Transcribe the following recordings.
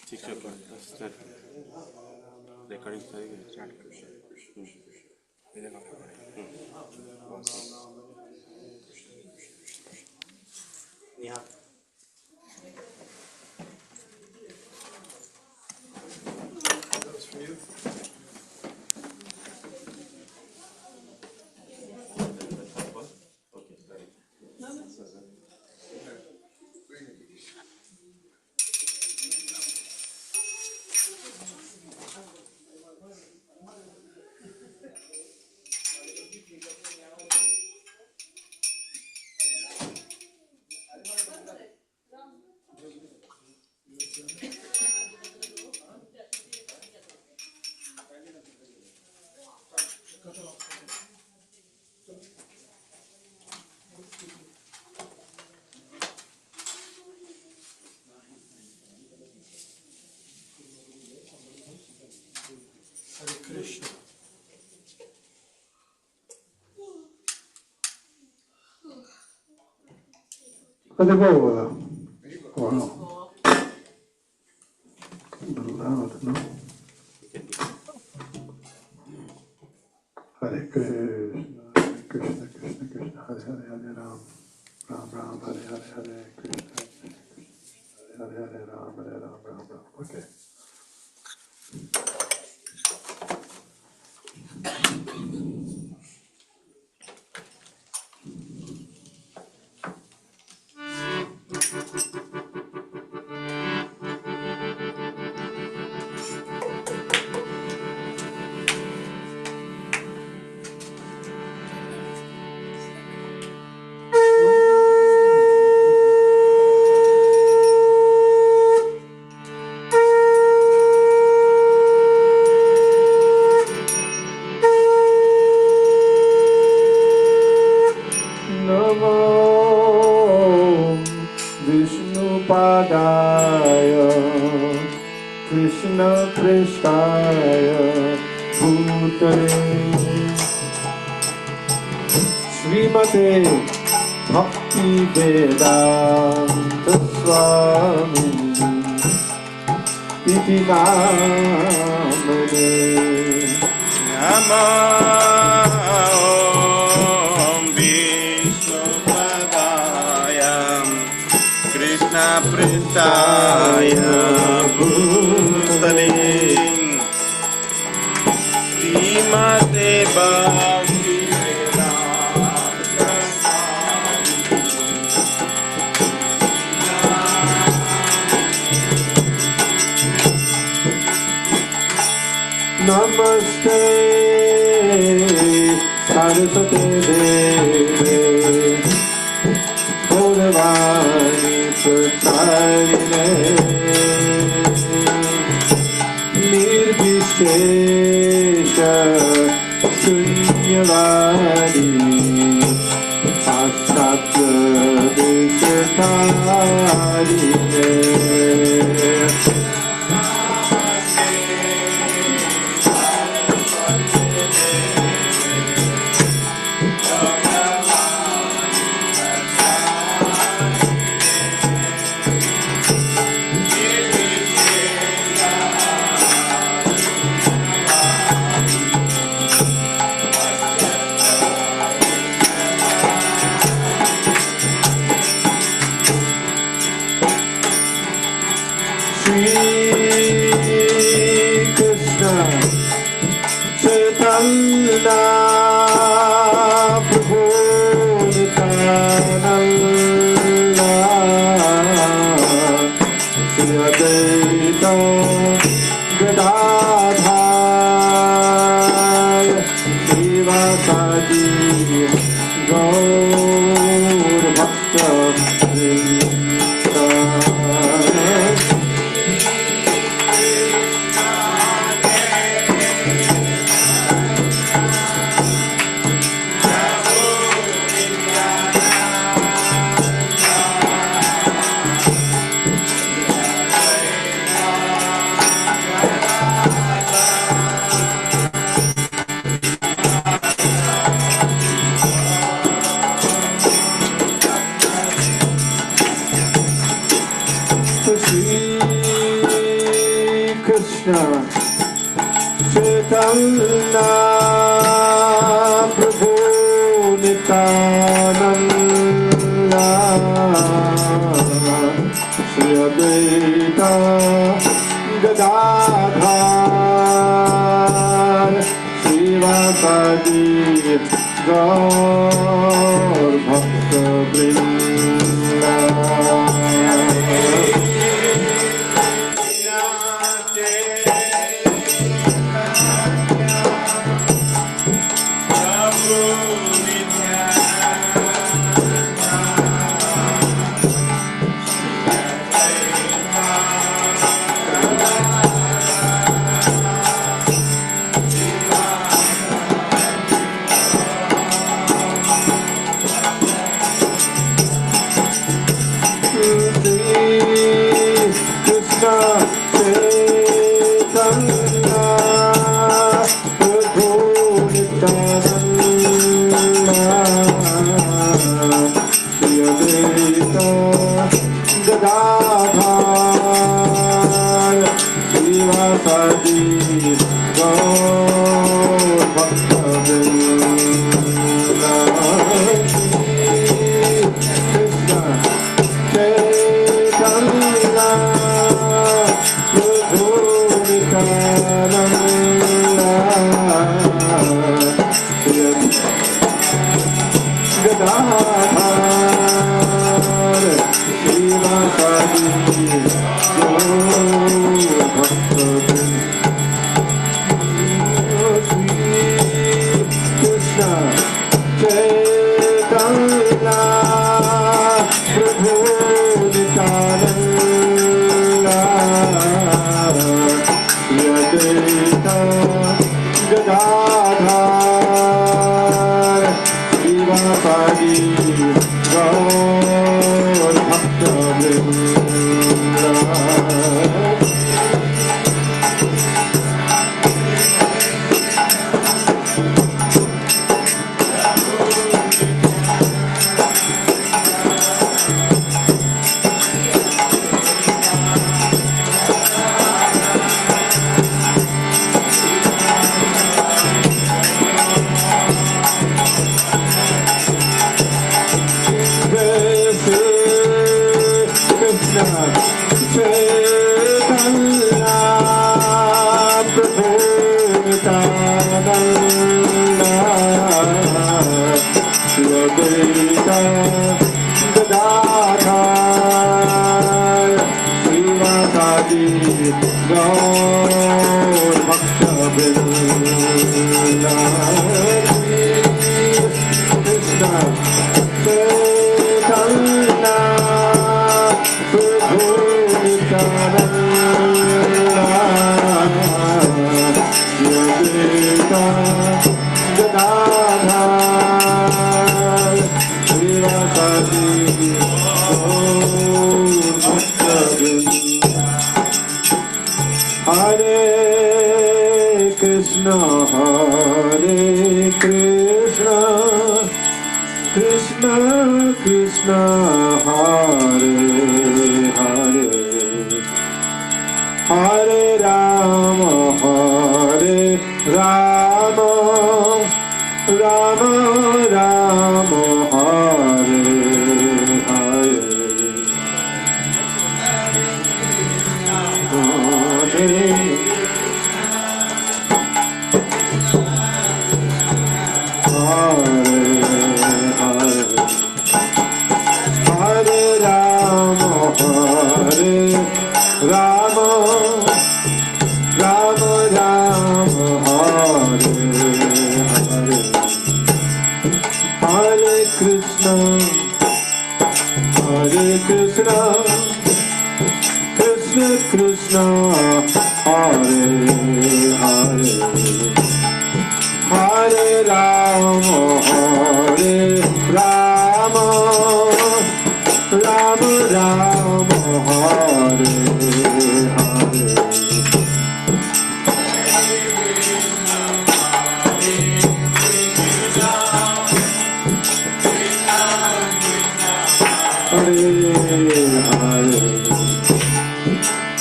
6 o'clock. Start. Recording start. Yeah. That was for you. Okay, sorry. Hare Krishna. Hare Bol. Wow. A little loud, no? Hare Krishna, Krishna Krishna Krishna, Hare Hare, Hare Ram, Ram Ram, Hare Hare, Hare Krishna, Hare Hare, Hare Ram, Hare Ram, Ram Ram. Okay. Vishnupadaya Krishna Prestaya Bhutale Srimate Bhakti Vedanta Swami Iti Namane Om Vishnugada Krishna Prestaya Bhutale Srimate Bhakti Vedanta Namaste Saraswate Deve Bhagavani Pracharine Nirvishesha Shunyavadi Paschatya Deshatarine Prabhu Nityananda Shri Advaita Gadadhar Shri Mathaji Gaur Bhakta Vrinda Krishna Chaitanya Prabhu Nityananda Shri Advaita Gadadhar Srivasadi Gaur Bhakta Vrinda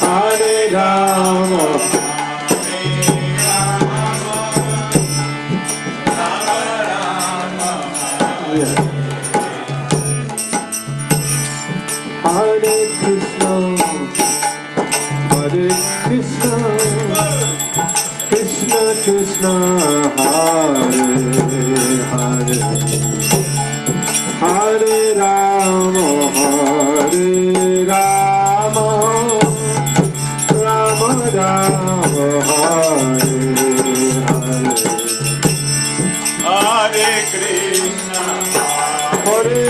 Hare Rama Hare Krishna, Hare Krishna, Krishna Krishna, Hare Hare, Hare Rama, Hare Rama, Rama Rama, Hare Hare, Hare Krishna, Hare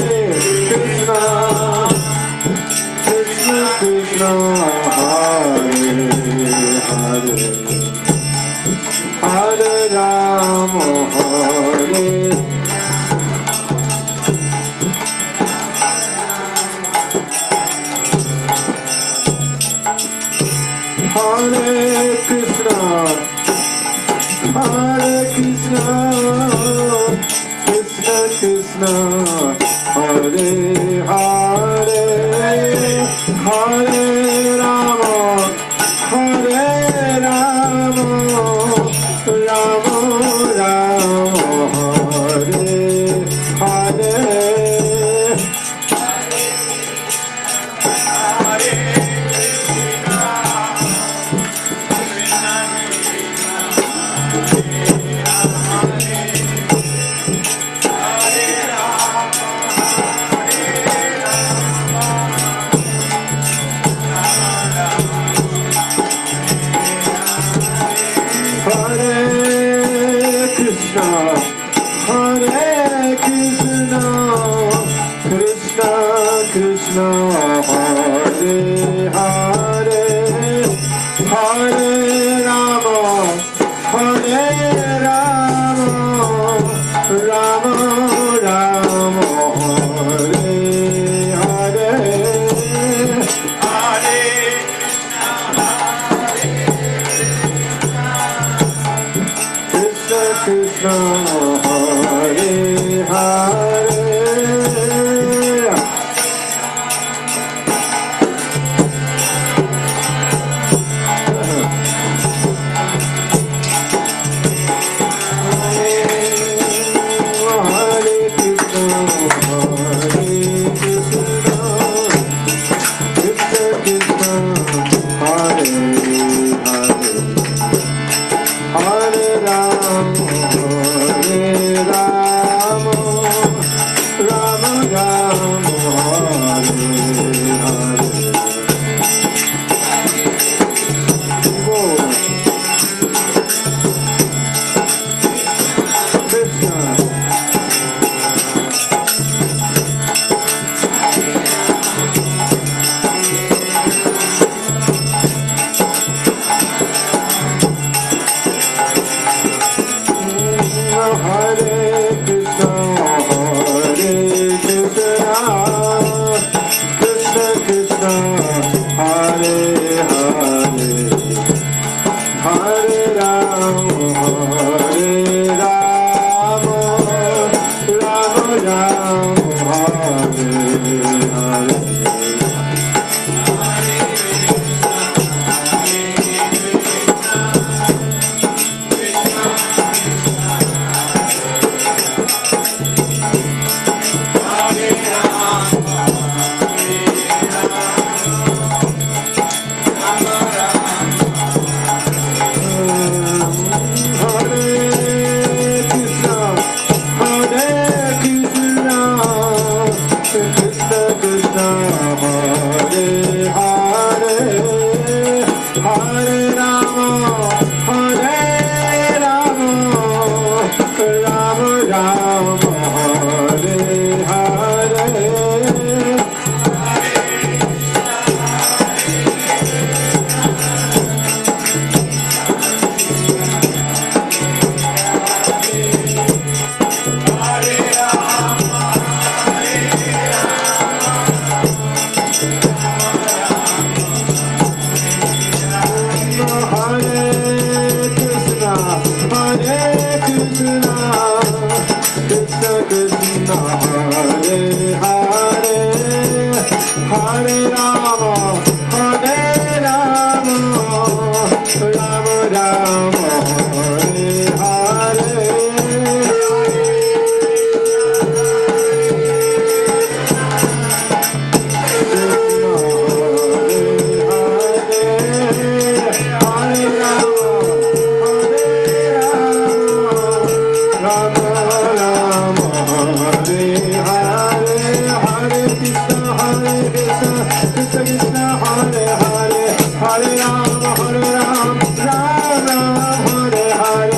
Krishna, Krishna Krishna, Hare Hare, Hare Rama, Hare Hare Krishna, Hare Krishna, Krishna Krishna, Hare Hare, Hare Rama, Hare Rama, Rama Rama, Hare Hare. Hare Krishna, Hare Krishna, Krishna Krishna, Hare Hare, Hare Rama, Hare Rama, Rama Rama, Hare Hare, Krishna Krishna, Hare Hare. Hare Krishna, Hare Krishna, Krishna Krishna, Hare Hare, Hare Rama, Hare Rama, Rama Rama, Hare Hare. Whoa. Krishna. Hare Krishna, Hare Krishna, Krishna Krishna, Hare Hare, Hare Rama, Hare Rama, Rama Rama, Hare Hare. Hare Krishna Krishna Hare Hare, Hare Ram, Ram Ram, Hare Hare.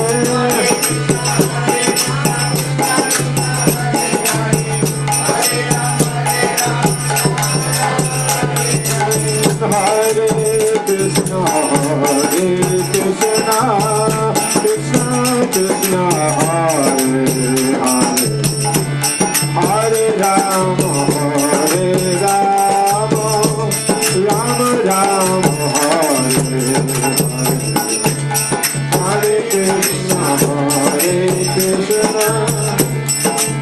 Hare Krishna, Krishna Krishna, Hare Hare, Hare Rama, Rama Rama, Hare Hare, Hare Krishna,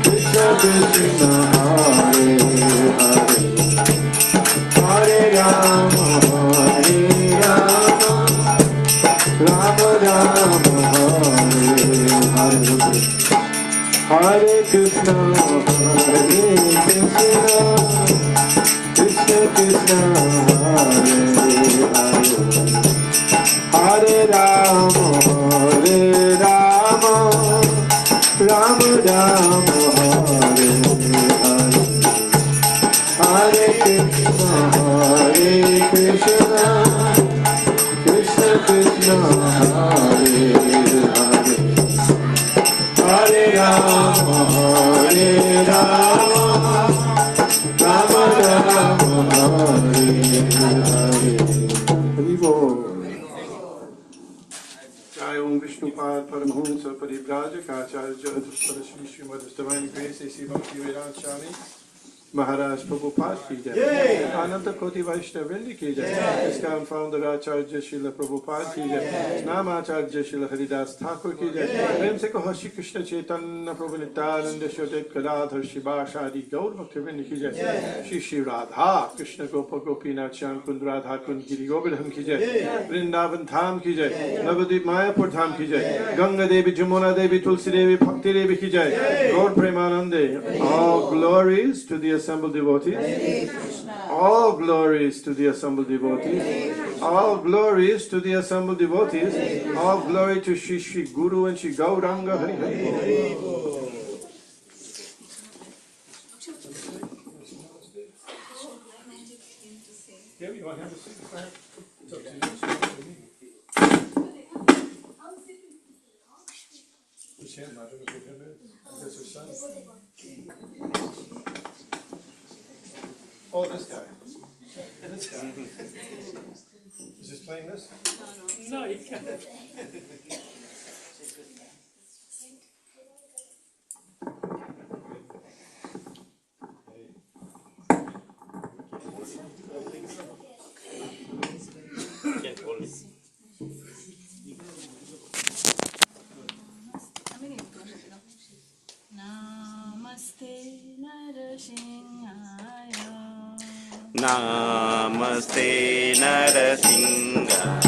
Krishna Krishna, Hare Hare, Hare Rama, Rama Rama, Hare Hare, Hare Krishna, Krishna Krishna, Hare Hare, Hare Rama, Rama Rama, Hare Hare, Hare Krishna, Krishna Krishna, Hare Hare, Hare Rama, Rama Rama, Hare Hare. Hari Bol. Jai Om Vishnupad Paramahansa Parivrajaka Acharya Jadusara Shri Srimad Divine Grace A.C. Bhakti Vedanta Swami Maharaj Prabhupada ki jai, Ananta Koti Vaishnava Vrindi ki jai, Iskam founder Acharya Srila Prabhupada ki jai, Nam Acharya Srila Haridas Thakur ki jai, Prem se kaho Shri Krishna Chaitanya Prabhu Nityananda Shodet Gadadhar Shivashadi Gaur Bhakti Vrindi ki jai, Shri Shri Radha Krishna Gopa Gopinath Shyam Kund Radha Kund Giri Govardhan ki jai, Vrindavan Dham ki jai, Navadvip Mayapur Dham ki jai, Ganga Devi Jamuna Devi Tulsi Devi Bhakti Devi ki jai, Gaur Premanande. All glories to the assembled devotees. All glories to the assembled devotees. All glories to the assembled devotees. All glory to Shri Shri Guru and Shri Gauranga Hari Hari. Yeah, you want to have a seat? It's up to you. Which hand, I don't know who him is. That's her son. Oh, this guy. This guy. Is this playing this? No, you can't. Can't hold it. Namaste Narasingaya. Namaste Narasingaya.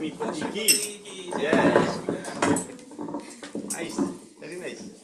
Lakshmipati ki. Yes. Nice. Very nice.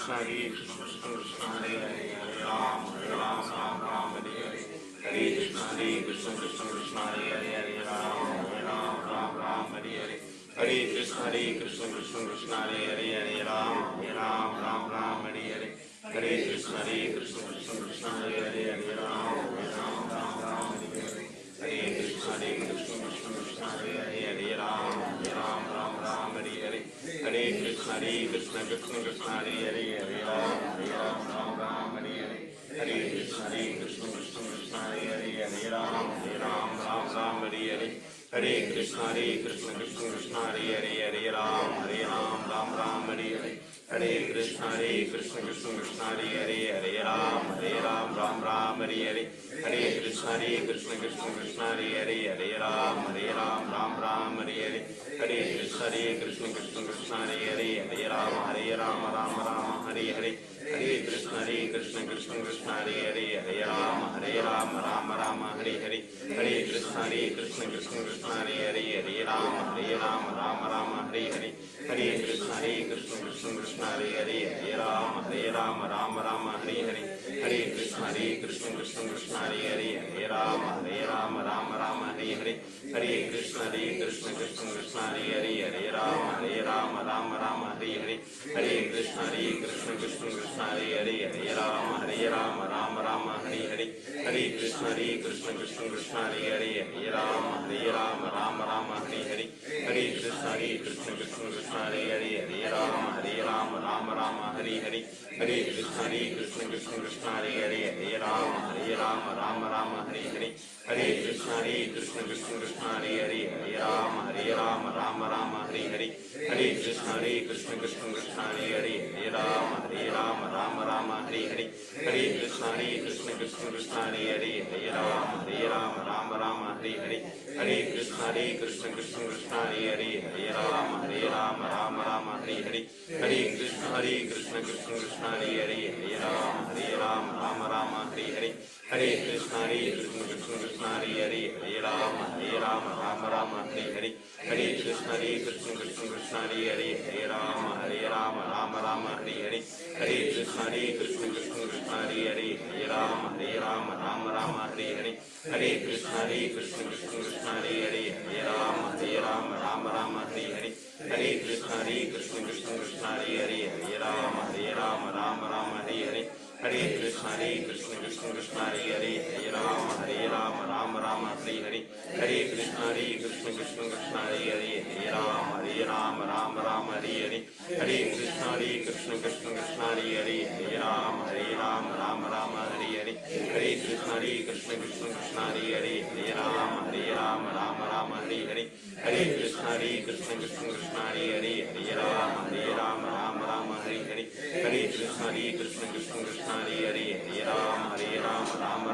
Hare Krishna, Krishna Krishna, Hare Hare, Hare Ram, Ram Ram, Hare Hare. Hare Krishna, Krishna Krishna, Hare Hare, Hare Ram, Ram, Hare Hare. Hare Krishna, Krishna Krishna, Hare Hare, Hare Ram, Ram, Hare Hare. Hare Krishna, Krishna Krishna, Hare Hare, Hare Ram, Ram, Hare Hare. Hare Krishna, Krishna Krishna, Hare Hare, Hare Ram, Ram, Hare Hare. Hare Krishna, Krishna Krishna, Hare Hare, Hare Ram, Ram, Hare Hare. Hare Krishna, Krishna Krishna, Hare Hare, Hare Ram, Ram, Hare Hare. Hare Krishna, Krishna Krishna, Hare Hare, Hare Ram, Ram, Hare Hare. Hare Krishna, Krishna Krishna, Hare Hare, Hare Ram, Ram, Hare Hare. Hare Krishna, Krishna Krishna, Hare Hare, Hare Ram, Ram, Hare Hare. Hare Krishna, Krishna Krishna, Hare Hare, Hare Ram, Ram, Hare Hare. Hare Krishna, Krishna Krishna, Hare Hare, Hare Ram, Ram, Hare Hare. Hare Krishna, Krishna Krishna, Hare Hare, Hare Ram, Ram, Hare Hare. Hare Krishna, Krishna Krishna, Hare Hare, Hare Ram, Ram, Hare Hare. Hare Krishna, Krishna Krishna, Hare Hare, Hare Ram, Ram, Hare Hare. Hare Krishna, Krishna Krishna, Hare Hare, Hare Ram, Ram, Hare Hare. Hare Krishna, Krishna Krishna, Hare Hare, Hare Ram, Ram, Hare Hare. Hare Krishna, Krishna Krishna, Hare Hare, Hare Ram, Ram, Hare Hare. Hare Krishna, Krishna Krishna, Hare Hare, Hare Ram, Ram, Hare Hare. Hare Krishna, Krishna Krishna, Hare Hare, Hare Ram, Ram, Hare Hare. Hare Krishna, Krishna Krishna, Hare Hare, Hare Ram, Ram, Hare Hare. Hare Krishna, Krishna Krishna, Hare Hare, Hare Ram, Ram, Hare Hare. Hare Krishna, Krishna Krishna, Hare Hare, Hare Ram, Ram, Hare Hare. Hare Krishna, Krishna Krishna, Hare Hare, Hare Ram, Ram, Hare Hare. Hare Krishna, Krishna Krishna, Hare Hare, Hare Ram, Ram, Hare Hare. Hare Krishna, Krishna Krishna, Hare Hare, Hare Ram, Ram, Hare Hare. Hare Krishna, Krishna Krishna, Hare Hare, Hare Ram, Ram, Hare Hare. Hare Krishna, Krishna Krishna, Hare Hare, Hare Ram, Ram, Hare Hare. Hare Krishna, Krishna Krishna, Hare Hare, Hare Ram, Ram, Hare Hare. Hare Krishna, Krishna Krishna, Hare Hare, Hare Ram, Ram, Hare Hare. Hare Krishna Krishna Krishna Hare Hare Rama Rama Rama Hare Hare Hare Krishna Krishna Krishna Hare Hare Rama Rama Rama Hare Hare Hare Krishna Krishna Krishna Hare Hare Rama Rama Hare Hare Hare Krishna Krishna Krishna Hare Hare Rama Rama Hare Hare Hare Krishna Krishna Krishna Hare Hare Rama Rama Hare Hare Hare Krishna Krishna Krishna Hare Hare Rama Rama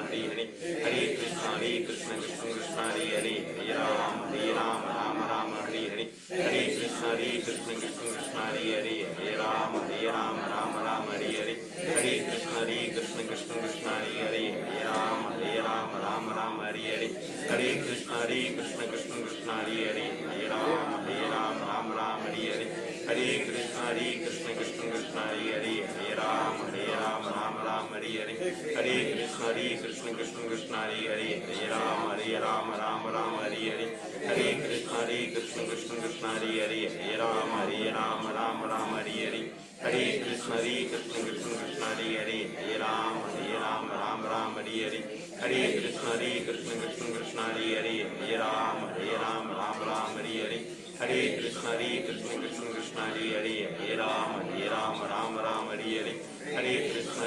Hare Hare Hare Krishna Krishna Krishna Hare Hare Rama Rama Hare Hare Hare Krishna Krishna Krishna Hare Hare Rama Rama Hare Hare Hare Krishna Krishna Krishna Hare Hare Rama Rama Hare Hare Hare Krishna Krishna Krishna Hare Hare Rama Rama Hare Hare Hare Krishna Krishna Krishna Hare Hare Rama Rama Hare Hare Hare Krishna Krishna Krishna Hare Hare Rama Rama Hare Hare Hare Krishna Krishna Krishna Hare Hare Rama Rama Hare Hare Hare Krishna Krishna Krishna Hare Hare Rama Hare Hare Hare Krishna Krishna Krishna Hare Hare Rama Hare Hare Hare Krishna Krishna Krishna Hare Hare Rama Hare Hare Hare Krishna Krishna Krishna Hare Hare Rama Hare Hare Hare Krishna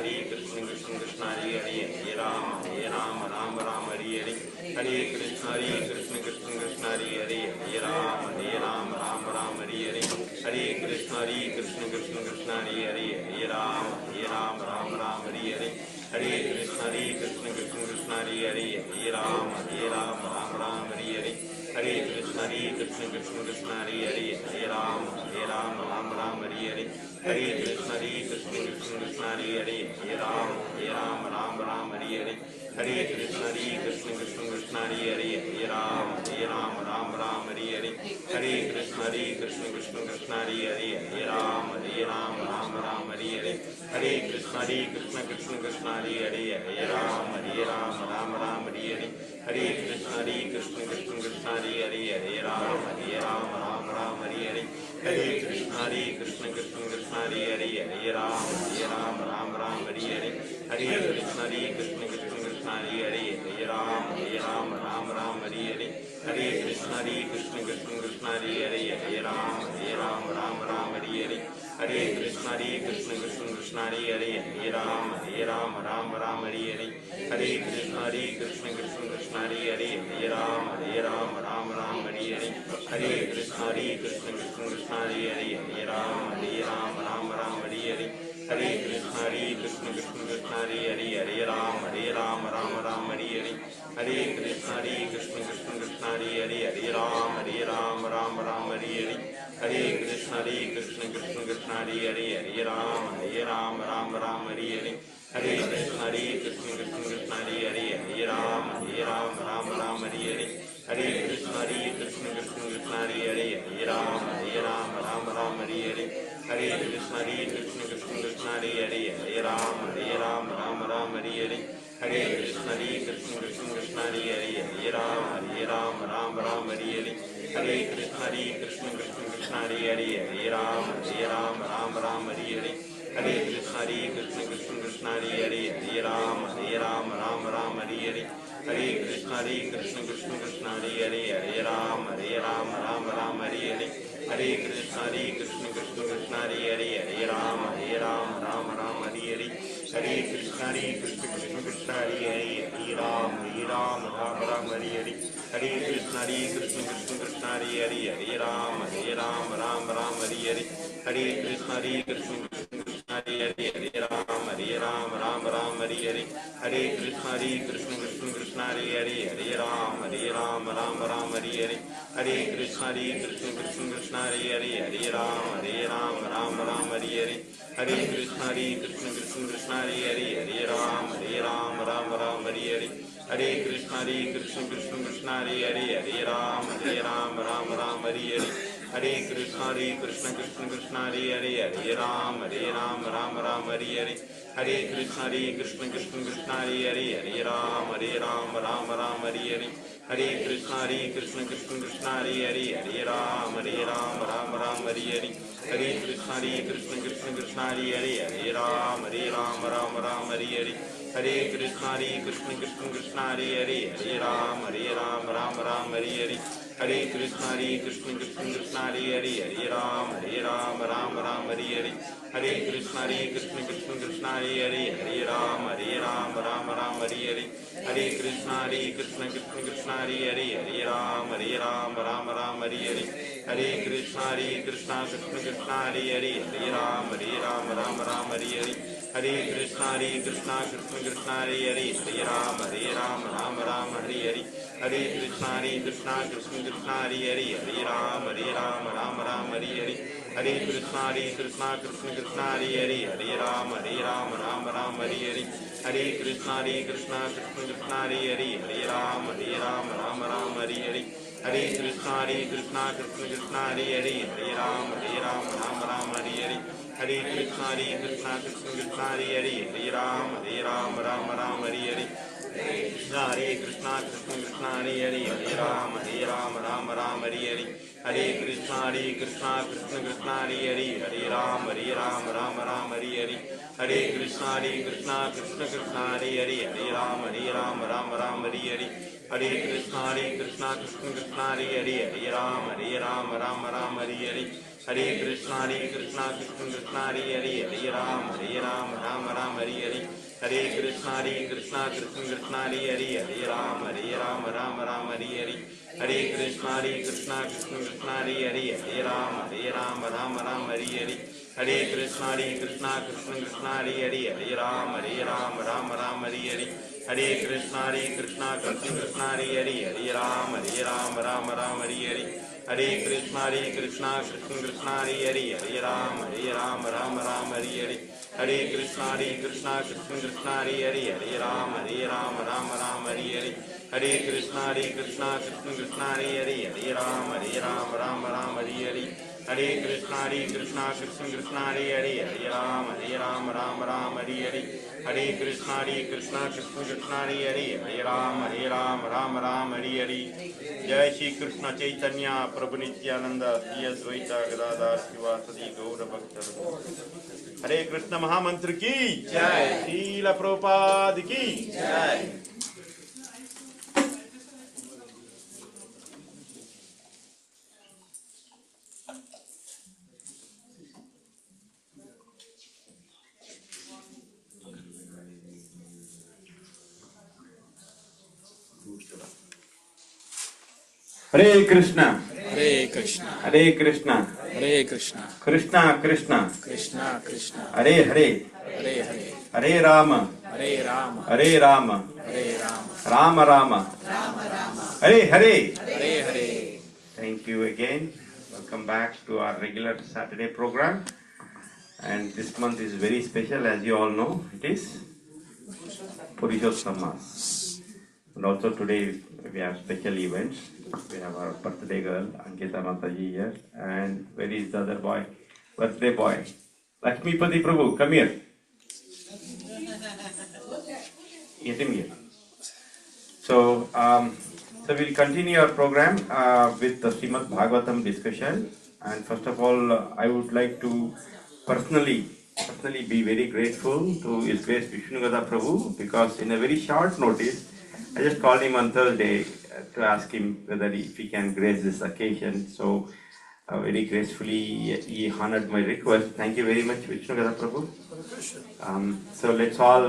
Krishna Krishna Hare Hare Rama Hare Hare Hare Krishna Krishna Krishna Hare Hare Rama Hare Hare Hare Krishna Krishna Krishna Hare Hare Rama Hare Hare Hare Krishna Krishna Krishna Hare Hare Rama Hare Hare Hare Krishna Krishna Krishna Hare Hare Rama Hare Hare Hare Krishna Krishna Krishna Hare Hare Rama Hare Hare Hare Krishna Krishna Krishna Hare Hare Rama Hare Hare Hare Krishna Krishna Krishna Hare Hare Rama Hare Hare Hare Krishna Krishna Krishna Hare Hare Rama Hare Hare Hare Krishna Krishna Krishna Hare Hare Rama Hare Hare Hare Krishna Krishna Krishna Hare Hare Rama Hare Hare Hare Krishna Krishna Krishna Hare Hare Rama Hare Hare Hare Krishna Krishna Krishna Hare Hare Rama Hare Hare Hare Krishna Krishna Krishna Hare Hare Rama Hare Hare Hare Krishna Krishna Krishna Hare Hare Rama Hare Hare Hare Krishna Krishna Krishna Hare Hare Rama Hare Hare Hare Krishna Krishna Krishna Hare Hare Rama Hare Hare Hare Krishna Krishna Krishna Hare Hare Rama Hare Hare Hare Krishna Krishna Krishna Hare Hare Rama Hare Hare Hare Krishna Krishna Krishna Hare Hare Rama Hare Hare Hare Krishna Krishna Krishna Hare Hare Rama Hare Hare Hare Krishna Krishna Krishna Hare Hare Rama Hare Hare Hare Krishna Krishna Krishna Hare Hare Rama Hare Hare Hare Krishna Krishna Krishna Hare Hare Rama Hare Hare Hare Krishna Krishna Krishna Hare Hare Rama Hare Hare Hare Krishna Krishna Krishna Hare Hare Rama Hare Hare Hare Krishna Krishna Krishna Hare Hare Rama Hare Hare Hare Krishna Krishna Krishna Hare Hare Rama Hare Hare Hare Krishna Krishna Krishna Hare Hare Rama Hare Hare Hare Krishna Krishna Krishna Hare Hare Rama Hare Hare Hare Krishna Krishna Krishna Hare Hare Rama Hare Hare Hare Krishna Krishna Krishna Hare Hare Rama Hare Hare Hare Krishna Krishna Krishna Hare Hare Rama Hare Hare Hare Krishna Krishna Krishna Hare Hare Rama Hare Hare Hare Krishna Krishna Krishna Hare Hare Rama Hare Hare Hare Krishna Krishna Krishna Hare Hare Rama Hare Hare Hare Krishna Krishna Krishna Hare Ram Ram Ram Hare Hare Krishna Krishna Krishna Hare Ram Ram Ram Hare Hare Krishna Krishna Krishna Hare Ram Ram Hare Hare Krishna Krishna Krishna Hare Ram Ram Hare Hare Krishna Krishna Krishna Hare Ram Ram Hare Hare Krishna Krishna Krishna Hare Ram Hare Hare Krishna Krishna Krishna Hare Ram Hare Hare Krishna Krishna Krishna Hare Ram Hare Hare Krishna Krishna Krishna Hare Ram Hare Hare Krishna Krishna Krishna Hare Ram Hare Hare Krishna Krishna Krishna Hare Ram Hare Hare Krishna Krishna Krishna Hare Ram Hare Hare Krishna Krishna Hare Ram Hare Hare Krishna Krishna Krishna Hare Ram Hare Hare Krishna Krishna Krishna Hare Ram Hare Hare Krishna Krishna Krishna Hare Ram Hare Hare Krishna Krishna Krishna Hare Ram Hare Hare Krishna Krishna Krishna Hare Ram Hare Hare Krishna Krishna Krishna Hare Ram Hare Hare Krishna Krishna Krishna Hare Ram Hare Hare Krishna Krishna Krishna Hare Ram Hare Hare Krishna Krishna Krishna Hare Ram Hare Hare Krishna Krishna Krishna Hare Ram Hare Hare Krishna Krishna Krishna Hare Ram Hare Hare Krishna Krishna Krishna Hare Ram Hare Hare Krishna Krishna Krishna Hare Ram Hare Jai Shri Krishna Chaitanya Prabhu Nityananda Sri Advaita Gadadhar Srivasadi Gaura Bhakta Hare Krishna Mahamantra ki Jai Srila Prabhupada ki Jai. Hare Krishna, Hare Krishna, Hare Krishna, Hare Krishna, Krishna Krishna, Krishna Krishna, Hare Hare, Hare Hare, Hare Rama, Hare Rama, Hare Rama, Hare Rama, Rama Rama, Hare Hare. Hare Hare. Thank you again. Welcome back to our regular Saturday program. And this month is very special, as you all know. It is Purushottama's. And also today we have special events. We have our birthday girl, Ankhita Mathaji here. And where is the other boy? Birthday boy. Lakshmipati Prabhu, come here. Get him here. So we'll continue our program with the Srimad Bhagavatam discussion. And first of all, I would like to personally be very grateful to His Grace Vishnugada Prabhu, because in a very short notice, I just called him on Thursday to ask him whether if he can grace this occasion. So very gracefully he honored my request. Thank you very much, Vishnugada Prabhu. So let's all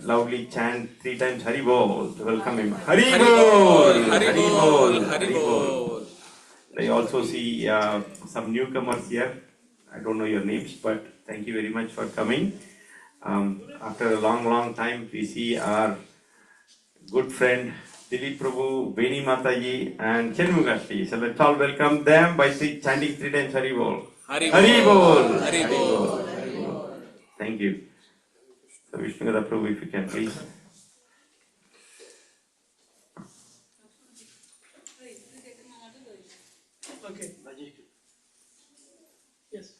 loudly chant 3 times Hari Bol to welcome him. Hari Bol! Hari Bol! Hari Bol! I also see some newcomers here. I don't know your names, but thank you very much for coming. After a long time, we see our good friend Dilip Prabhu, Beni Mathaji, and Chenmugashri. So let's all welcome them by chanting 3 times Hari Bol. Hari Bol! Hari Bol! Thank you. So Vishnugada Prabhu, if you can please. Okay. Yes.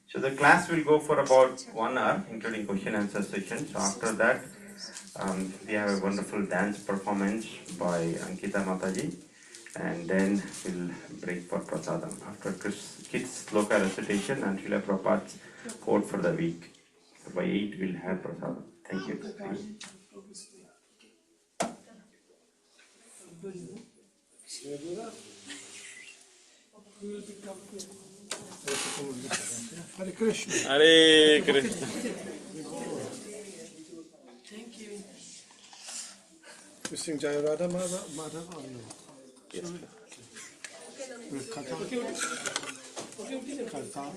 So the class will go for about 1 hour, including question and answer session. So after that, We have a wonderful dance performance by Ankhita Mathaji, and then we'll break for prasadam. After kids' sloka recitation and Srila Prabhupada's quote for the week. So by 8 we'll have prasadam. Thank you. Hare Krishna. Hare Krishna. We sing Jaya Radha Madhava or no? Yes. With Katha? Katha?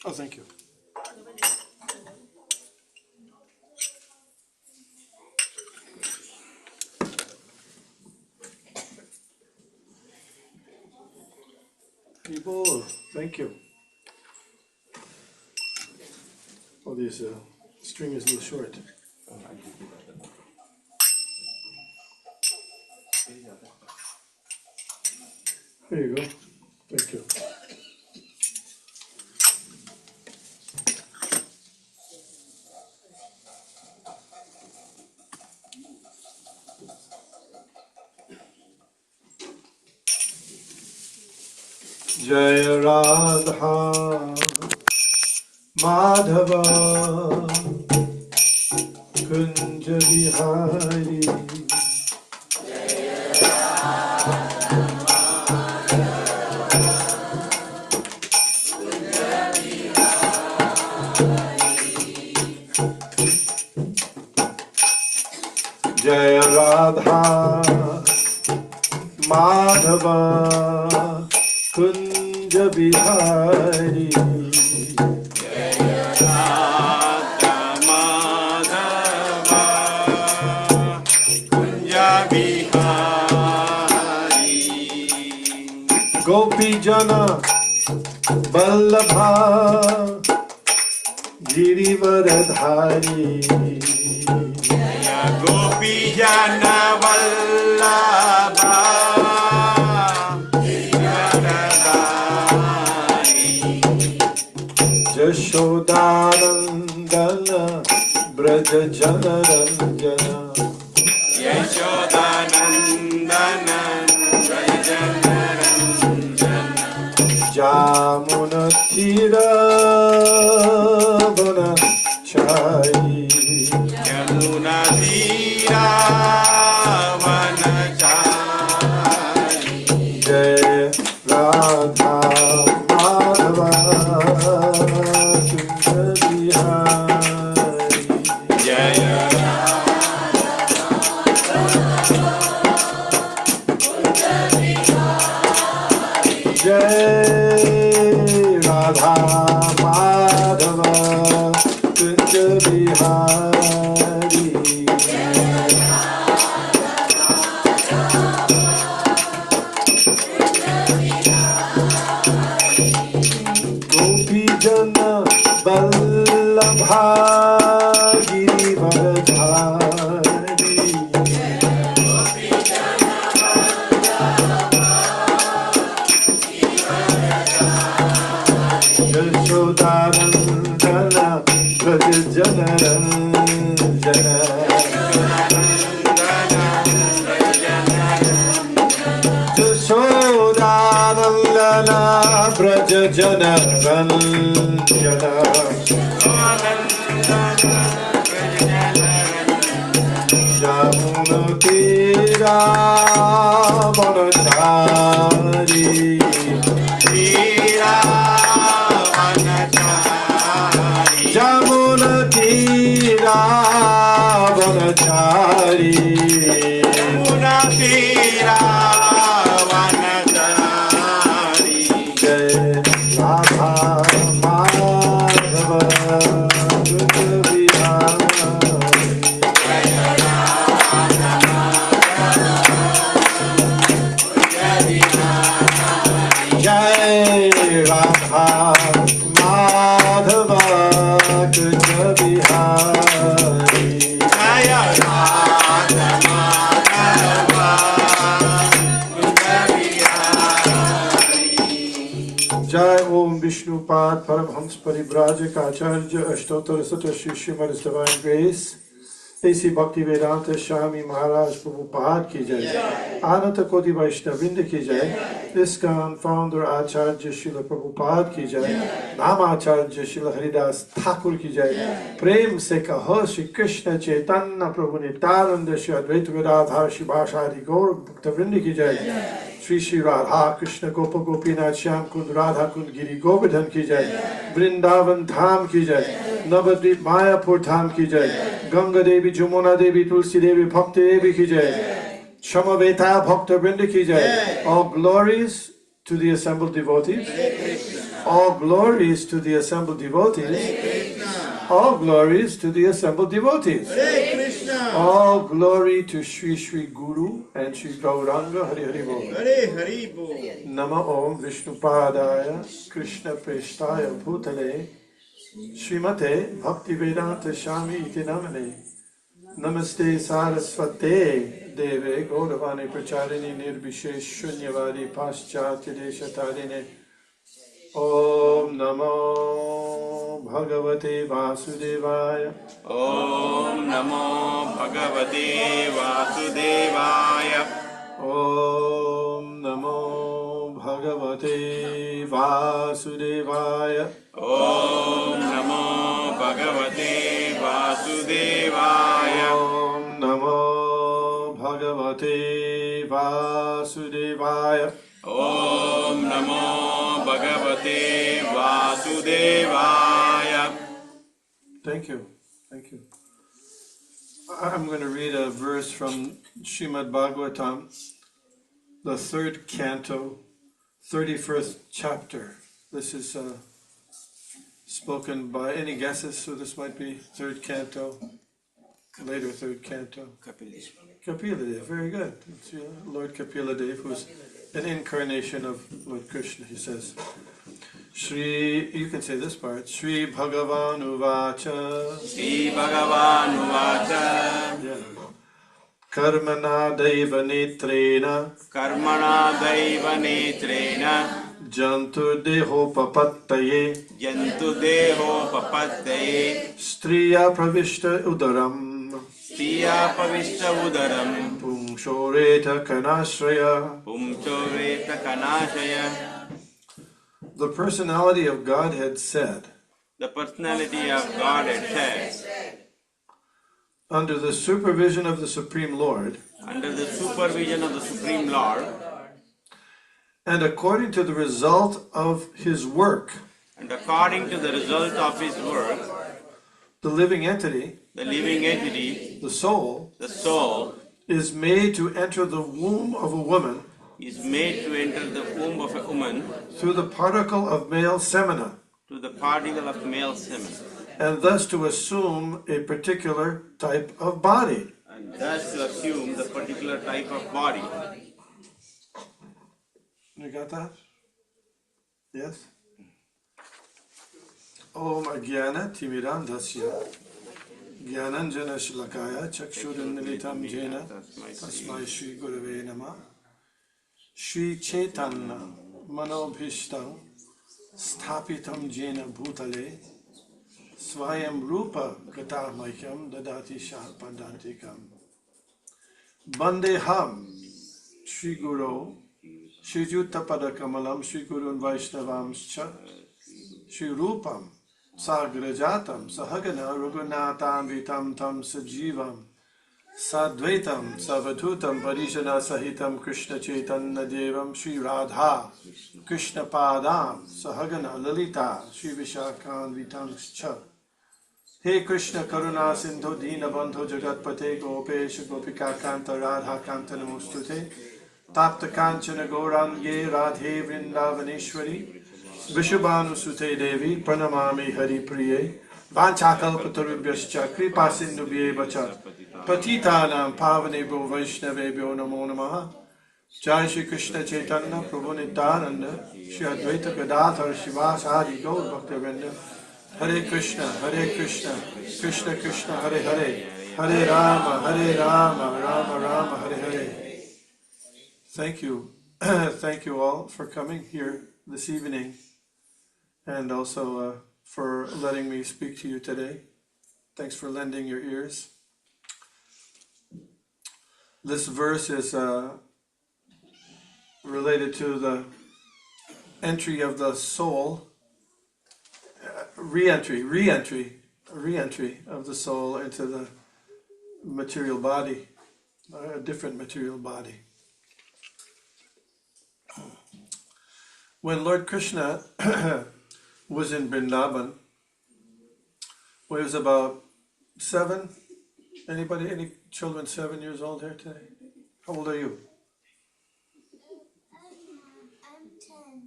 Oh, thank you. People, thank you. Oh, this string is a little short. There you go. Thank you. Jaya Radha Madhava Kunja Bihari Jaya Radha Madhava Kunja Bihari Jaya Radha Madhava Kunja Bihari Gopi Jana Vallabha Girivaradhari Jaya Gopi Jana Vallabha Yashodanandana Braja Jana Ranjana Yashodanandana Braja Jana Jamuna Tira Vana Chai Yamuna Tira Vanachari Jai Radha Madhava Kunja Bihari Jaya Jai Radha Madhava Kunja Bihari Gopi Jana Vallabha Girivaradhari Yashodanandana Braja Jana Ranjana Yashodanandana Braja Jana Ranjana Jamuna Tira Vanachari Tira Vanachari Jamuna Tira Vanachari Yamuna Tira Vanachari Jai Radha Madhava Kunja Bihari Jaya Radha Madhava Kunja Bihari Jai Om Vishnupad Paramhams Parivrajak Acharya Ashtottara Sutta Shri Srimad Divine Grace A.C. Bhaktivedanta Swami Maharaj Prabhupada ki jai. Ananta Koti Vaishnavinda ki jai. ISKCON founder Acharya Srila Prabhupada ki jai. Namacharya Srila Haridas Thakur ki jai. Prem se kaho Shri Krishna Chaitanya Prabhu Nityananda Shri Advaita Gadadhar Shri Bhashadi Gaur Bhaktavinda ki jai. Shri Shri Radha Krishna Gopa Gopinath Shyam Kund Radha Kund Giri Govardhan ki jai. Vrindavan Dham ki jai. Navadvip Mayapur Dham ki jai. Ganga Devi, Jamuna Devi, Tulsi Devi, Bhakti Devi ki jai. Shamaveta Bhakta Vrinda ki jai. All glories to the assembled devotees. All glories to the assembled devotees. All glories to the assembled devotees. All glory to Shri Shri Guru and Shri Gauranga Hari Hari Bol. Hare Hari Bol. Nama Om Vishnupadaya Krishna Preshtaya Bhutale Srimate Bhaktivedanta Swami Iti Namane Namaste Saraswate Deve Gauravani Pracharini Nirbhishesh Shunyavadi Paschatya Deshatarine Om Namo Bhagavate Vasudevaya Om Namo Bhagavate Vasudevaya. Om Namo Bhagavate Vasudevaya Om Namo Bhagavate Vasudevaya. Om Namo Bhagavate Vasudevaya Om Namo Bhagavate Vasudevaya. Thank you. Thank you. I'm going to read a verse from Srimad Bhagavatam, the 3rd canto, 31st chapter. This is spoken by any guesses, so this might be 3rd canto, later 3rd canto. Kapila Dev, very good. It's, Lord Kapila Dev, who's an incarnation of Lord Krishna, he says. Shri, you can say this part. Shri Bhagavan Uvacha. Shri Bhagavan Uvacha. Yeah. Karmana Deva Netrena. Karmana Daiva Netrena. Jantu Deho Papattaye. Jantu Deho Papattaye. Striya Pravishta Udaram. Striya Pavishta Udaram. Pumshoreta Kanashraya. Pumchoreta Kanashaya. The personality of Godhead said, The personality of God had said, under the supervision of the Supreme Lord, under the supervision of the Supreme Lord, and according to the result of his work, and according to the result of his work, the living entity, the living entity, the soul, is made to enter the womb of a woman is made to enter the womb of a woman through the particle of male semina, to the particle of male semen, and thus to assume a particular type of body. and thus to assume the particular type of body. You got that? Yes? Om Agyana Timirandhasya Gyananjana Shlakaya Chakshurunmilitam Jena Tasmai Shri Gurave Namah Shri Chaitanya Manobhishtam Sthapitam Jena Bhutale Swayam Rupa Katamahyam Dadati Shapandantikam Bandeham Shri Guru Shri Jutta Padakamalam Shri Gurun Vaishnavamscha Shri Rupam Sagrajatam Sahagana Raghunatam Vitam Tam Sajivam Sadvaitam Savatutam Parishana Sahitam Krishna Chaitanya Devam Shri Radha Krishna Padam Sahagana Lalita Shri Vishakhan Vitangscha. He Krishna Karuna Sindhu Dina Bandhu Jagatpate Gopesha Gopika Kanta Radha Kanta Namostute Tapta Kanchana Gaurange Radhe Vrindavaneshwari Vishabhanu Sute Devi Pranamami Hari Priye Vanchakalpatarubhyascha Kripa Sindhubhye Vacha Patitanam Pavanebhyo Vaishnavebhyo Namo Namaha. Jai Shri Krishna Chaitanya Prabhu Nityananda Shri Advaita Gadadhar Shivasadi Gaur Bhaktivinoda. Hare Krishna Krishna Krishna Hare Hare Hare Rama Rama Rama Hare Hare. Thank you. Thank you all for coming here this evening and also for letting me speak to you today. Thanks for lending your ears. This verse is related to the entry of the soul, re-entry of the soul into the material body, a different material body. When Lord Krishna was in Vrindavan, when he was about 7, any children 7 years old here today? How old are you? I'm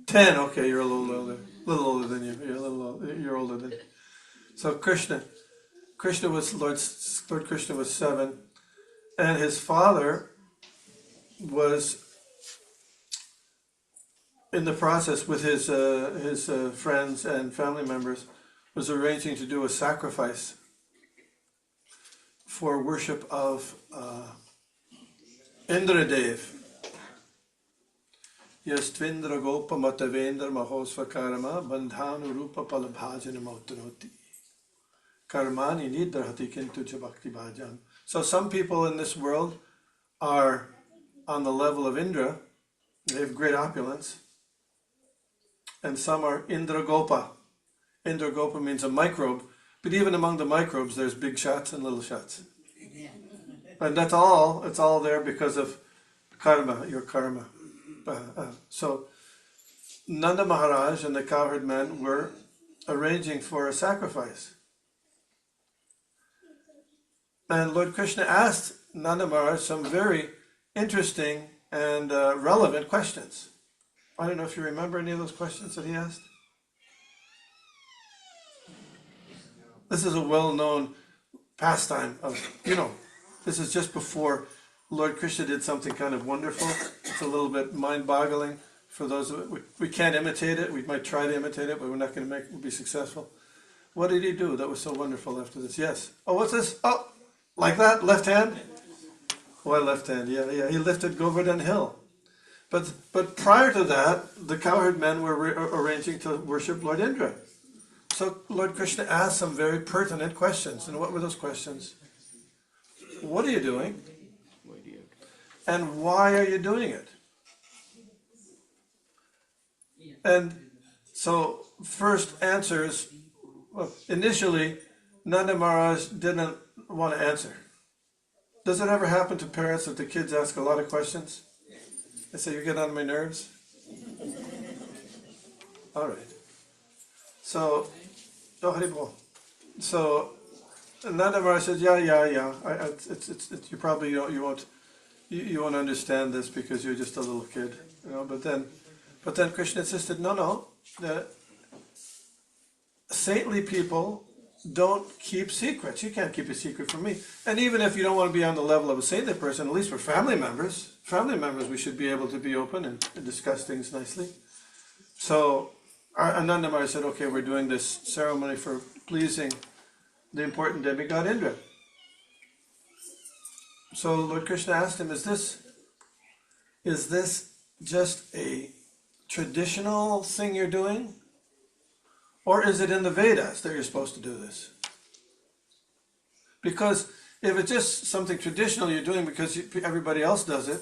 10, okay, you're a little older than you. You're older than. So Lord Krishna was 7, and his father was in the process with his friends and family members, was arranging to do a sacrifice for worship of Indradev. Yastvindra gopa matavendra mahosvakarama bandhanu rupa palabhajana mautanoti karmani nidrahati kintu cha bhakti bhajan. So some people in this world are on the level of Indra, they have great opulence, and some are Indra gopa. Indra gopa means a microbe, but even among the microbes there's big shots and little shots. And that's all, it's all there because of karma, your karma. So Nanda Maharaj and the cowherd men were arranging for a sacrifice. And Lord Krishna asked Nanda Maharaj some very interesting and relevant questions. I don't know if you remember any of those questions that he asked. This is a well-known pastime of, this is just before Lord Krishna did something kind of wonderful. It's a little bit mind-boggling for those of it. We can't imitate it. We might try to imitate it, but we're not going to be successful. What did he do that was so wonderful after this? Yes. Oh, what's this? Oh, like that? Left hand? Why left hand? Yeah. He lifted Govardhan Hill. But prior to that, the cowherd men were arranging to worship Lord Indra. So Lord Krishna asked some very pertinent questions. And what were those questions? What are you doing? And why are you doing it? And so first answers, well, initially Nanda Maharaj didn't want to answer. Does it ever happen to parents that the kids ask a lot of questions? They say, you get on my nerves? All right. So, So Nanda Maharaj said, yeah. You probably you won't understand this because you're just a little kid, But then Krishna insisted, no. The saintly people don't keep secrets. You can't keep a secret from me. And even if you don't want to be on the level of a saintly person, at least for family members, we should be able to be open and discuss things nicely. So Ananda Maharaj said, okay, we're doing this ceremony for pleasing the important demigod Indra. So Lord Krishna asked him, is this just a traditional thing you're doing? Or is it in the Vedas that you're supposed to do this? Because if it's just something traditional you're doing because everybody else does it,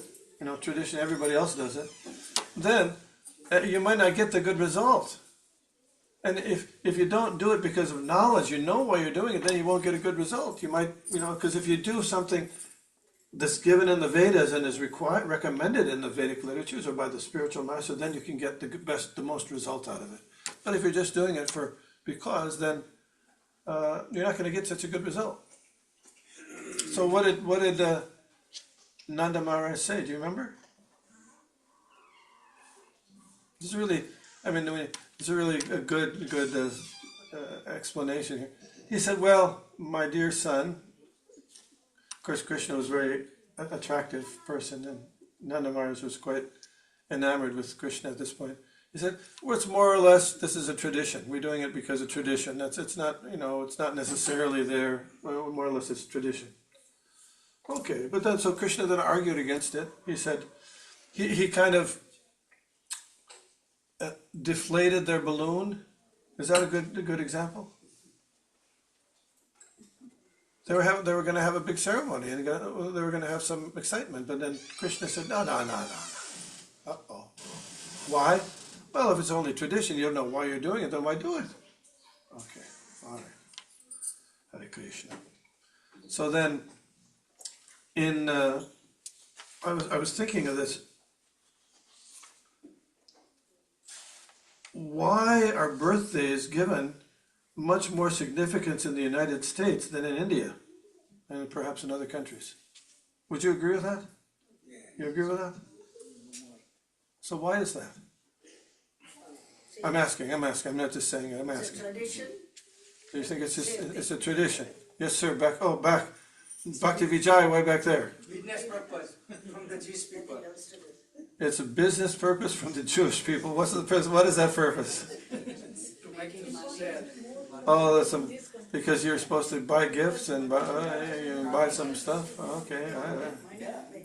tradition, everybody else does it, then you might not get the good result. And if you don't do it because of knowledge, you know why you're doing it, then you won't get a good result. You might, because if you do something that's given in the Vedas and is recommended in the Vedic literatures or by the spiritual master, then you can get the most result out of it. But if you're just doing it because, then you're not going to get such a good result. So what did Nanda Maharaj say? Do you remember? This is really a good explanation here. He said, well, my dear son, of course Krishna was a very attractive person, and Nanda Maharaj was quite enamored with Krishna at this point. He said, well, it's more or less, this is a tradition. We're doing it because of tradition. It's not necessarily there. Well, more or less it's tradition. Okay, but then so Krishna then argued against it. He said, he kind of deflated their balloon. Is that a good example? They were going to have a big ceremony and they were going to have some excitement, but then Krishna said, no. Uh-oh. Why? Well, if it's only tradition, you don't know why you're doing it, then why do it? Okay, all right. Hare Krishna. So then, I was thinking of this. Why are birthdays given much more significance in the United States than in India and perhaps in other countries? Would you agree with that? You agree with that? So why is that? I'm asking, I'm not just saying it, I'm asking. It's a tradition. Do you think it's a tradition? Yes, sir, back Bhakti Vijay, way back there. Business purpose from the Jewish people. It's a business purpose from the Jewish people. What is that purpose? To making sale. Oh, that's because you're supposed to buy gifts and buy some stuff. Okay,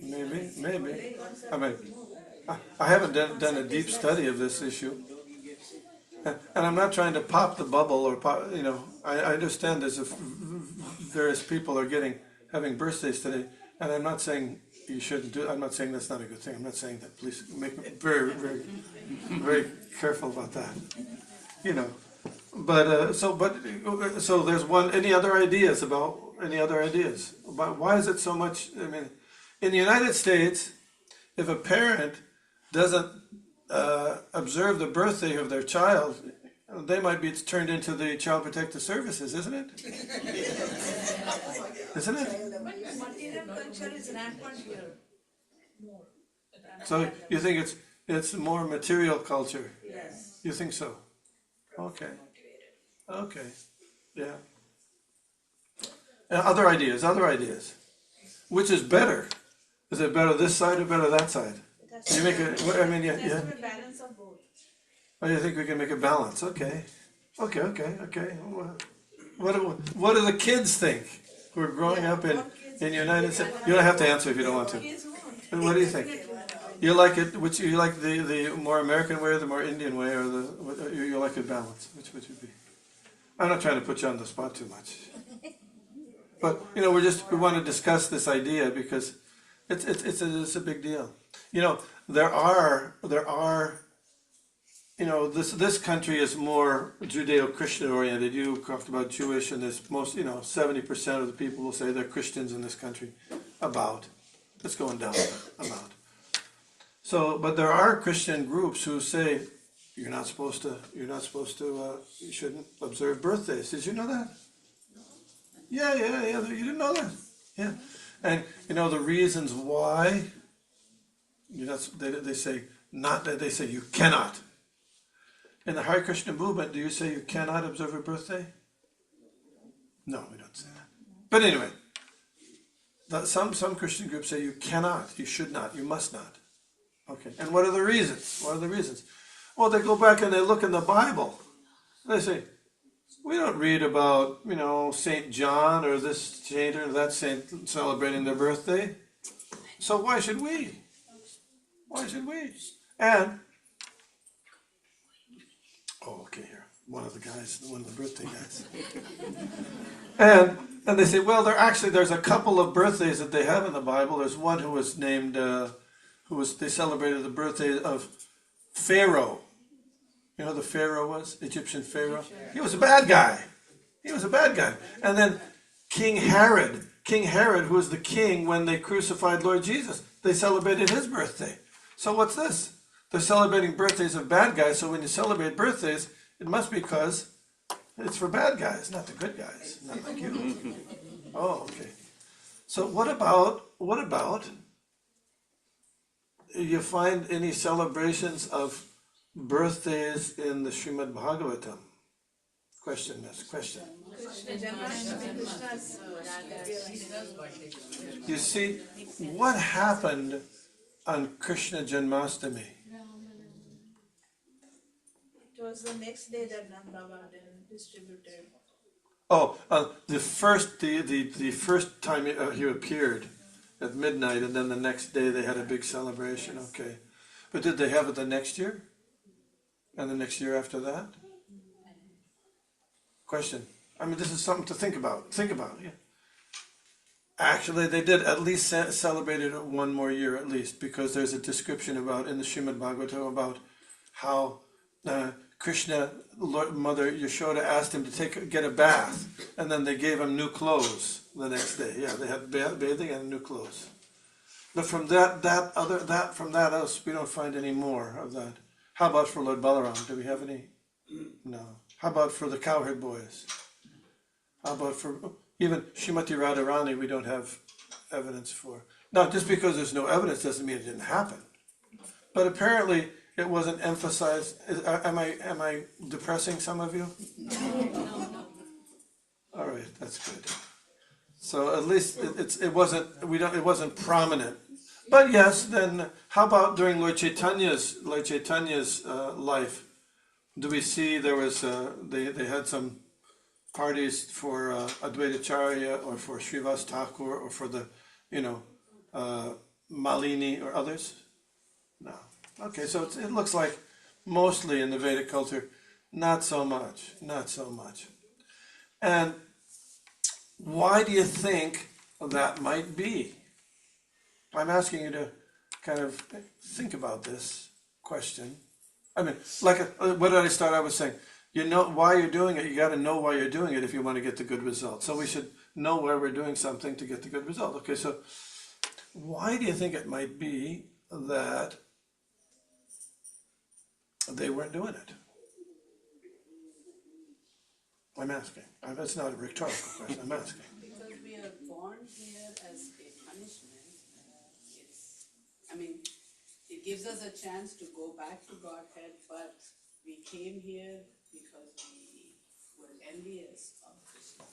maybe. I mean, I haven't done a deep study of this issue, and I'm not trying to pop the bubble or pop. I understand various people are having birthdays today, and I'm not saying you shouldn't do it. I'm not saying that's not a good thing. I'm not saying that. Please make me very, very, very careful about that. But so there's one. Any other ideas about why is it so much? I mean, in the United States, if a parent doesn't observe the birthday of their child, they might be turned into the Child Protective Services, isn't it? Isn't it? Material culture is rampant here. So you think it's more material culture? Yes. You think so? Okay. Yeah. Other ideas. Which is better? Is it better this side or better that side? You make it. I mean, yeah. There's a balance of both. Oh, you think we can make a balance? Okay. What do the kids think who are growing up in the United States? You don't have to answer if you don't want to. And what do you think? You like it? Which you like the more American way or the more Indian way, or you like a balance? Which would it be? I'm not trying to put you on the spot too much, but we want to discuss this idea because it's a big deal. There are this country is more Judeo-Christian oriented. You talked about Jewish, and there's 70% of the people will say they're Christians in this country. It's going down about. So, but there are Christian groups who say you shouldn't observe birthdays. Did you know that? Yeah. You didn't know that? Yeah. And the reasons why. They say you cannot. In the Hare Krishna movement, do you say you cannot observe a birthday? No, we don't say that. But anyway, some Christian groups say you cannot, you should not, you must not. Okay, and what are the reasons? Well, they go back and they look in the Bible. They say, we don't read about, St. John or this saint or that saint celebrating their birthday. So why should we? And here, one of the birthday guys. and they say, well, there's a couple of birthdays that they have in the Bible. There's one who was named, they celebrated the birthday of Pharaoh. You know who the Pharaoh was? Egyptian Pharaoh? He was a bad guy. And then King Herod, who was the king when they crucified Lord Jesus, they celebrated his birthday. So what's this? They're celebrating birthdays of bad guys, so when you celebrate birthdays, it must be because it's for bad guys, not the good guys, not like you. Oh, okay. So what about, you find any celebrations of birthdays in the Srimad Bhagavatam? Question. You see, what happened on Krishna Janmashtami? It was the next day that Nanda distributed. Oh, the first time he appeared at midnight, and then the next day they had a big celebration. Okay, but did they have it the next year, and the next year after that? Question. I mean, this is something to think about. Think about, yeah. Actually, they did at least celebrate it one more year at least, because there's a description about in the Srimad Bhagavatham about how Krishna, Mother Yashoda asked him to get a bath, and then they gave him new clothes the next day. Yeah, they had bathing and new clothes. But from that else, we don't find any more of that. How about for Lord Balaram? Do we have any? No. How about for the cowherd boys? How about for even Srimati Radharani? We don't have evidence for. Now, just because there's no evidence doesn't mean it didn't happen. But apparently, it wasn't emphasized. Am I depressing some of you? No. All right, that's good. So at least it wasn't prominent. But yes, then how about during Lord Chaitanya's life? Do we see there was they had some parties for Advaita Acharya or for Srivas Thakur or for the Malini or others? No. Okay, so it looks like mostly in the Vedic culture, not so much. And why do you think that might be? I'm asking you to kind of think about this question. I mean, what did I start? I was saying, you know why you're doing it. You got to know why you're doing it if you want to get the good result. So we should know why we're doing something to get the good result. Okay, so why do you think it might be that they weren't doing it? I'm asking. It's not a rhetorical question. I'm asking. Because we are born here as a punishment. It gives us a chance to go back to Godhead, but we came here because we were envious of Krishna.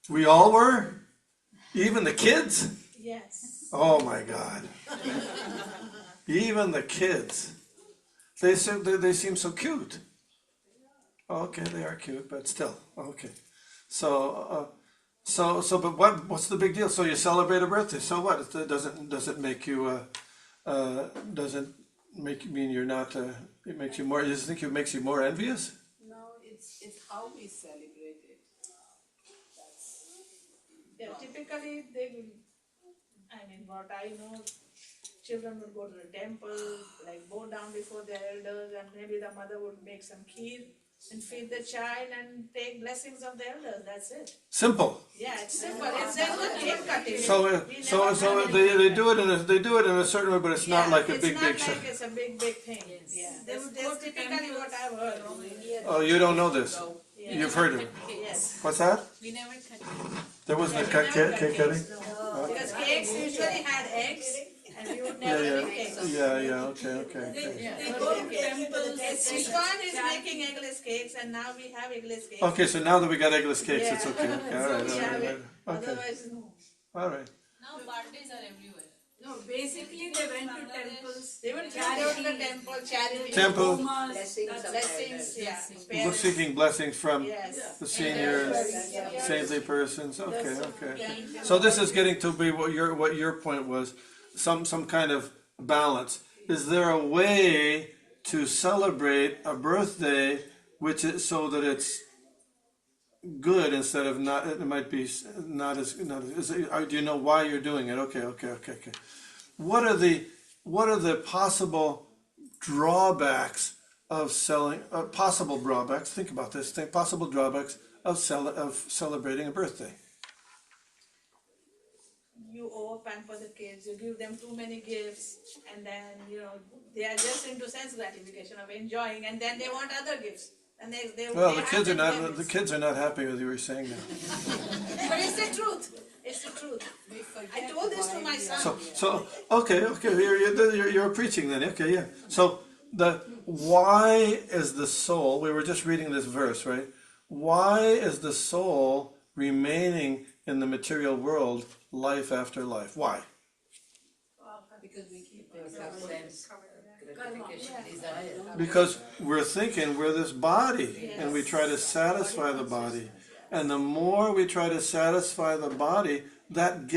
We all were? Even the kids? Yes. Oh my God. Even the kids. They seem so cute. Okay, they are cute, but still. Okay. So but what's the big deal? So you celebrate a birthday. So what? It doesn't make you doesn't mean you're not it makes you more, you think it makes you more envious? No, it's how we celebrate it. Typically they will, what I know, children would go to the temple, bow down before their elders, and maybe the mother would make some kheer and feed the child and take blessings of the elders. That's it. Simple. Yeah, it's simple. It's not cake cutting. So they do it in a certain way, but it's not like a big It's not like it's a big thing. Yes. Yeah, that's typically what I've heard. Oh, you don't know this? Yeah. You've heard of it? Yes. What's that? We never cut. There wasn't a cake cutting? Because cakes usually had eggs, and we would never make cakes. Yeah, okay. They go to temples. Iskon is making eggless cakes, and now we have eggless cakes. Okay, so now that we got eggless cakes, Yeah. it's okay. All right. Okay. Otherwise, no. All right. Now parties are everywhere. No, basically they went to temples. They would go to the temple, charity. Temple. Blessings, Seeking blessings from Yes. the seniors, Yes. saintly persons. Okay. So this is getting to be what your point was, some kind of balance. Is there a way to celebrate a birthday which is so that it's good instead of not? It might be not as. Do you know why you're doing it? Okay. What are the possible drawbacks of selling? Possible drawbacks. Think about this. Possible drawbacks of celebrating a birthday. You over-pamper the kids, you give them too many gifts, and then, they are just into sense gratification of enjoying, and then they want other gifts. And the kids are not happy with you were saying that. But it's the truth. I told this to my son. So okay, you're preaching then. Okay, yeah. So why is the soul? We were just reading this verse, right? Why is the soul remaining in the material world life after life? Why? Because we keep sense gratification, desire. Because we're thinking we're this body, and we try to satisfy the body. And the more we try to satisfy the body, that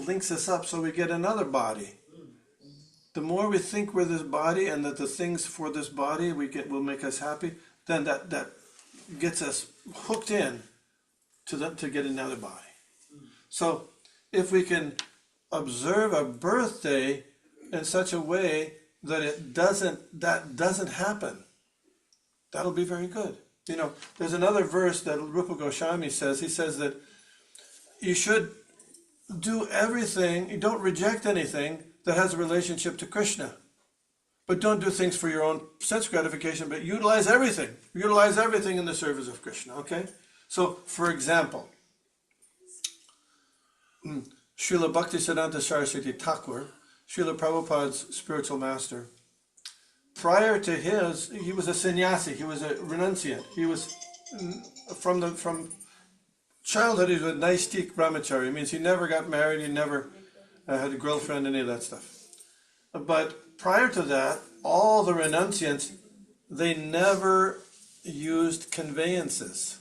links us up so we get another body. The more we think we're this body and that the things for this body will make us happy, then that gets us hooked in to get another body. So if we can observe a birthday in such a way that that doesn't happen, that'll be very good. You know, there's another verse that Rupa Goswami says. He says that you should do everything, you don't reject anything that has a relationship to Krishna. But don't do things for your own sense gratification, but utilize everything. Utilize everything in the service of Krishna, okay? So, for example, Srila Bhaktisiddhanta Saraswati Thakur, Srila Prabhupada's spiritual master, prior to he was a sannyasi, he was a renunciant. He was from childhood, he was a Naistik brahmachari. It means he never got married, he never had a girlfriend, any of that stuff. But prior to that, all the renunciants, they never used conveyances.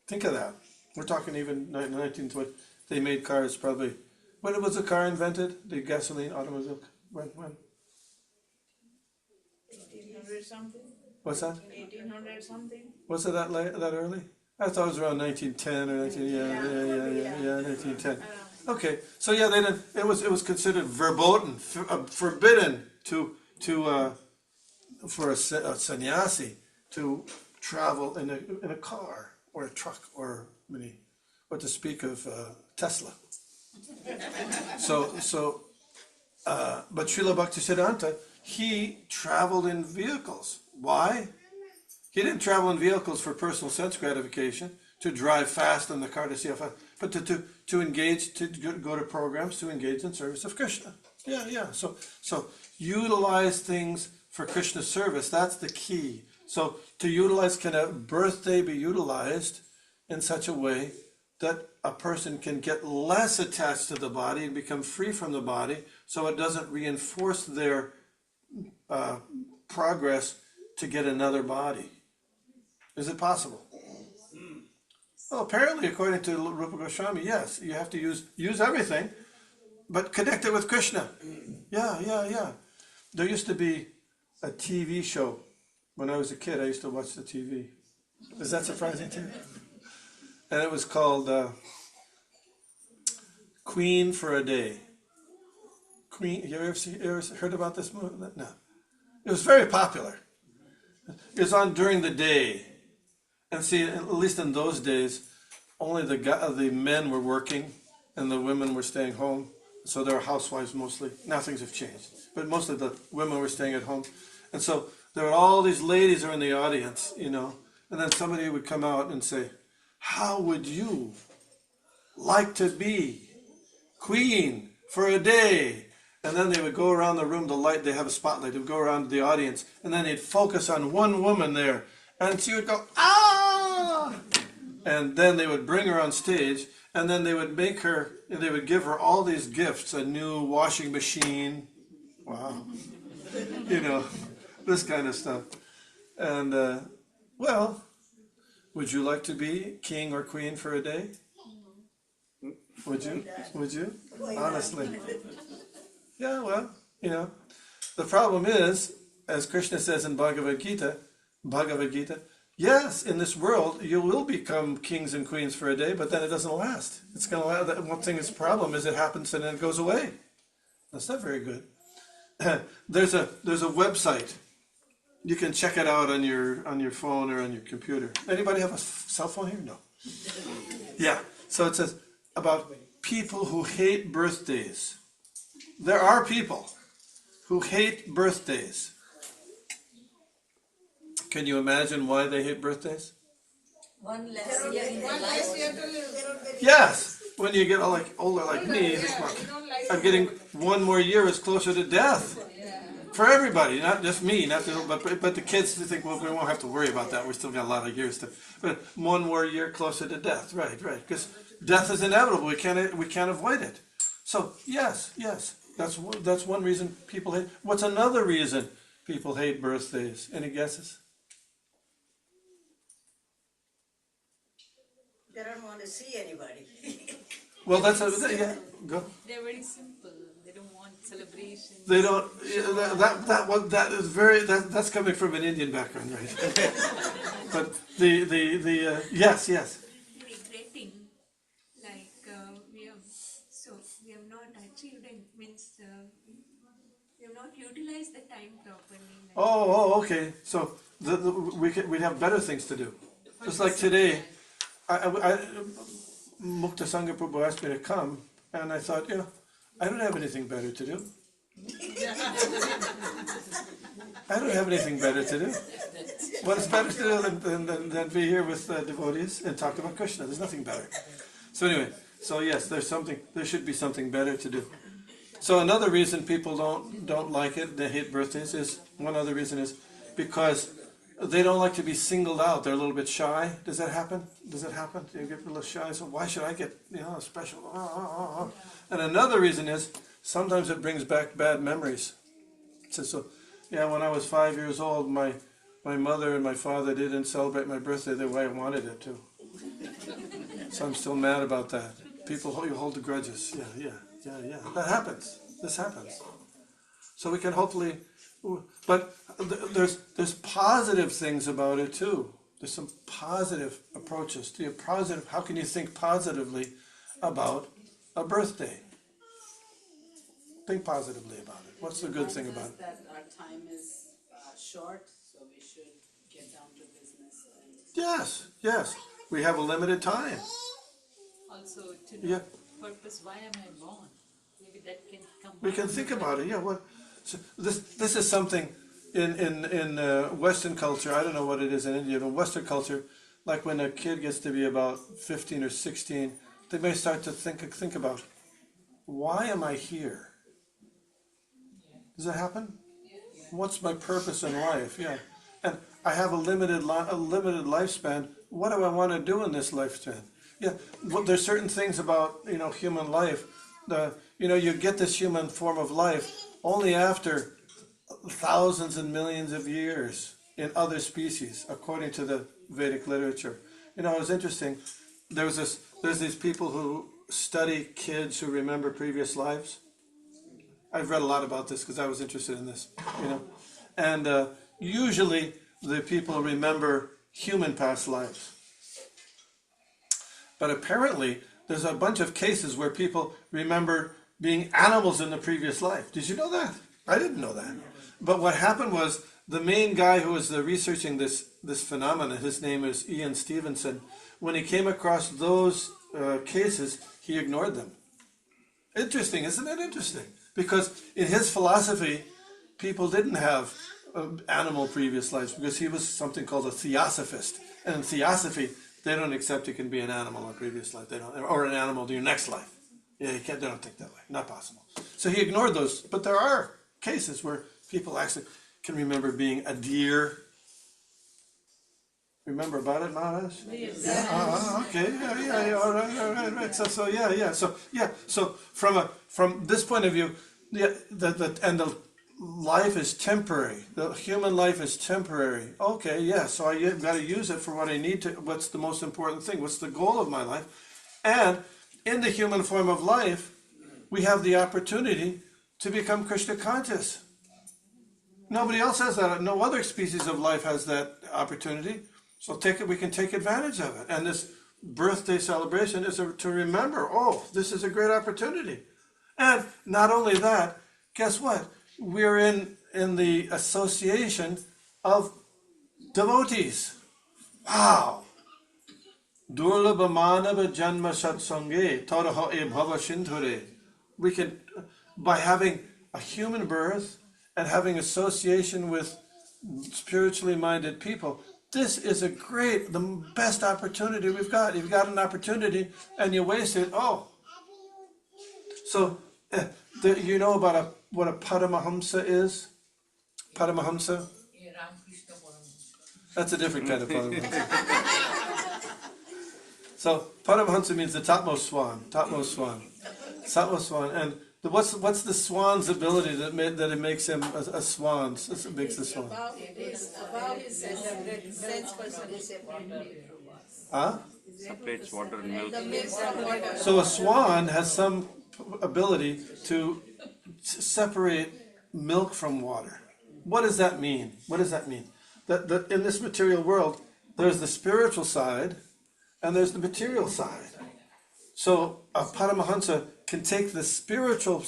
Think of that. We're talking even 1920. They made cars probably. When was the car invented? The gasoline automobile? When? 1800 something. What's that? 1800 something. Was it that late, that early? I thought it was around 1910 or 1910. Okay, so yeah, they didn't. It was considered verboten, forbidden for a sannyasi to travel in a car or a truck or mini, or to speak of Tesla. But Srila Bhaktisiddhanta, he traveled in vehicles. Why? He didn't travel in vehicles for personal sense gratification, to drive fast in the car to see how fast, but to engage, to go to programs, to engage in service of Krishna. Yeah. So utilize things for Krishna's service. That's the key. So to utilize, can a birthday be utilized in such a way that a person can get less attached to the body and become free from the body, so it doesn't reinforce their progress to get another body? Is it possible? Well, apparently, according to Rupa Goswami, yes, you have to use everything, but connect it with Krishna. Yeah. There used to be a TV show. When I was a kid, I used to watch the TV. Is that surprising to you? And it was called Queen for a Day. Queen, you ever heard about this movie? No. It was very popular. It was on during the day. And see, at least in those days, only the men were working and the women were staying home. So they were housewives mostly. Now things have changed. But mostly the women were staying at home. And so there were all these ladies are in the audience, you know. And then somebody would come out and say, how would you like to be queen for a day? And then they would go around the room, they have a spotlight, they would go around the audience, and then they'd focus on one woman there. And she would go, ah! And then they would bring her on stage, and then they would give her all these gifts, a new washing machine. Wow. You know, this kind of stuff. And, well, would you like to be king or queen for a day? Would you? Honestly. Yeah, well, you know. The problem is, as Krishna says in Bhagavad Gita, yes, in this world you will become kings and queens for a day, but then it doesn't last. It's going to last. One thing is the problem is it happens and then it goes away. That's not very good. There's a website. You can check it out on your phone or on your computer. Anybody have a cell phone here? No. Yeah. So it says about people who hate birthdays. There are people who hate birthdays. Can you imagine why they hate birthdays? One less year in their life. Yes. When you get older like me, I'm getting one more year is closer to death. For everybody, not just me, but the kids think, well, we won't have to worry about that. We still got a lot of years to. But one more year closer to death, right? Because death is inevitable. We can't avoid it. So yes, that's one reason people hate. What's another reason people hate birthdays? Any guesses? They don't want to see anybody. Well, yeah. Go. They're very simple. They don't want celebration. They don't. That is that's coming from an Indian background, right? But the yes. Regretting, like we have not achieved and means we have not utilized the time properly. Like Okay. So we'd have better things to do. Just like today, Mukta Sangha Prabhu asked me to come, and I thought, I don't have anything better to do. I don't have anything better to do. What is better to do than be here with devotees and talk about Krishna? There's nothing better. So anyway, yes, there should be something better to do. So another reason people don't like it, they hate birthdays, one other reason is because they don't like to be singled out. They're a little bit shy. Does that happen? You get a little shy, so why should I get special? And another reason is sometimes it brings back bad memories. So when I was 5 years old, my mother and my father didn't celebrate my birthday the way I wanted it to. So I'm still mad about that. People hold the grudges. Yeah. That happens. This happens. So we can hopefully, but there's positive things about it too. There's some positive approaches. How can you think positively about a birthday? Think positively about it. What's the good thing about it? That our time is short, so we should get down to business. Yes. We have a limited time. Also, to know purpose, why am I born? Maybe that can come. We can think about it. So this is something in Western culture. I don't know what it is in India, but Western culture, like when a kid gets to be about 15 or 16, they may start to think about, why am I here? Does that happen? What's my purpose in life? Yeah, and I have a limited lifespan. What do I want to do in this lifespan? Yeah, there's certain things about human life. You get this human form of life only after thousands and millions of years in other species, according to the Vedic literature. It was interesting. There's these people who study kids who remember previous lives. I've read a lot about this because I was interested in this, and usually the people remember human past lives. But apparently there's a bunch of cases where people remember being animals in the previous life. Did you know that? I didn't know that. But what happened was the main guy who was researching this phenomenon, his name is Ian Stevenson, when he came across those cases, he ignored them. Interesting, isn't it interesting? Because in his philosophy, people didn't have animal previous lives because he was something called a theosophist. And in theosophy, they don't accept you can be an animal in a previous life. They don't, or an animal in your next life. Yeah, they don't think that way. Not possible. So he ignored those. But there are cases where people actually can remember being a deer. Remember about it, Maharaj? Yes. Okay. Yeah. All right. So from this point of view, the life is temporary. The human life is temporary. Okay. Yeah. So I've got to use it for what I need to. What's the most important thing? What's the goal of my life? And in the human form of life, we have the opportunity to become Krishna conscious. Nobody else has that. No other species of life has that opportunity. So we can take advantage of it. And this birthday celebration is to remember, this is a great opportunity. And not only that, guess what? We're in the association of devotees. Wow. Durlabha manava janma satsange taraha e bhava shindhure. We can, by having a human birth and having association with spiritually minded people, this is the best opportunity we've got. You've got an opportunity and you waste it. So you know about what a Paramahamsa is? Paramahamsa? That's a different kind of Paramahamsa. So Paramahamsa means the topmost swan. And what's the swan's ability that it makes him a swan? It makes the swan. Above his sense perception. Separates water and milk. The milk from water. So a swan has some ability to separate milk from water. What does that mean? What does that mean? That in this material world, there's the spiritual side and there's the material side. So a Paramahansa can take the spiritual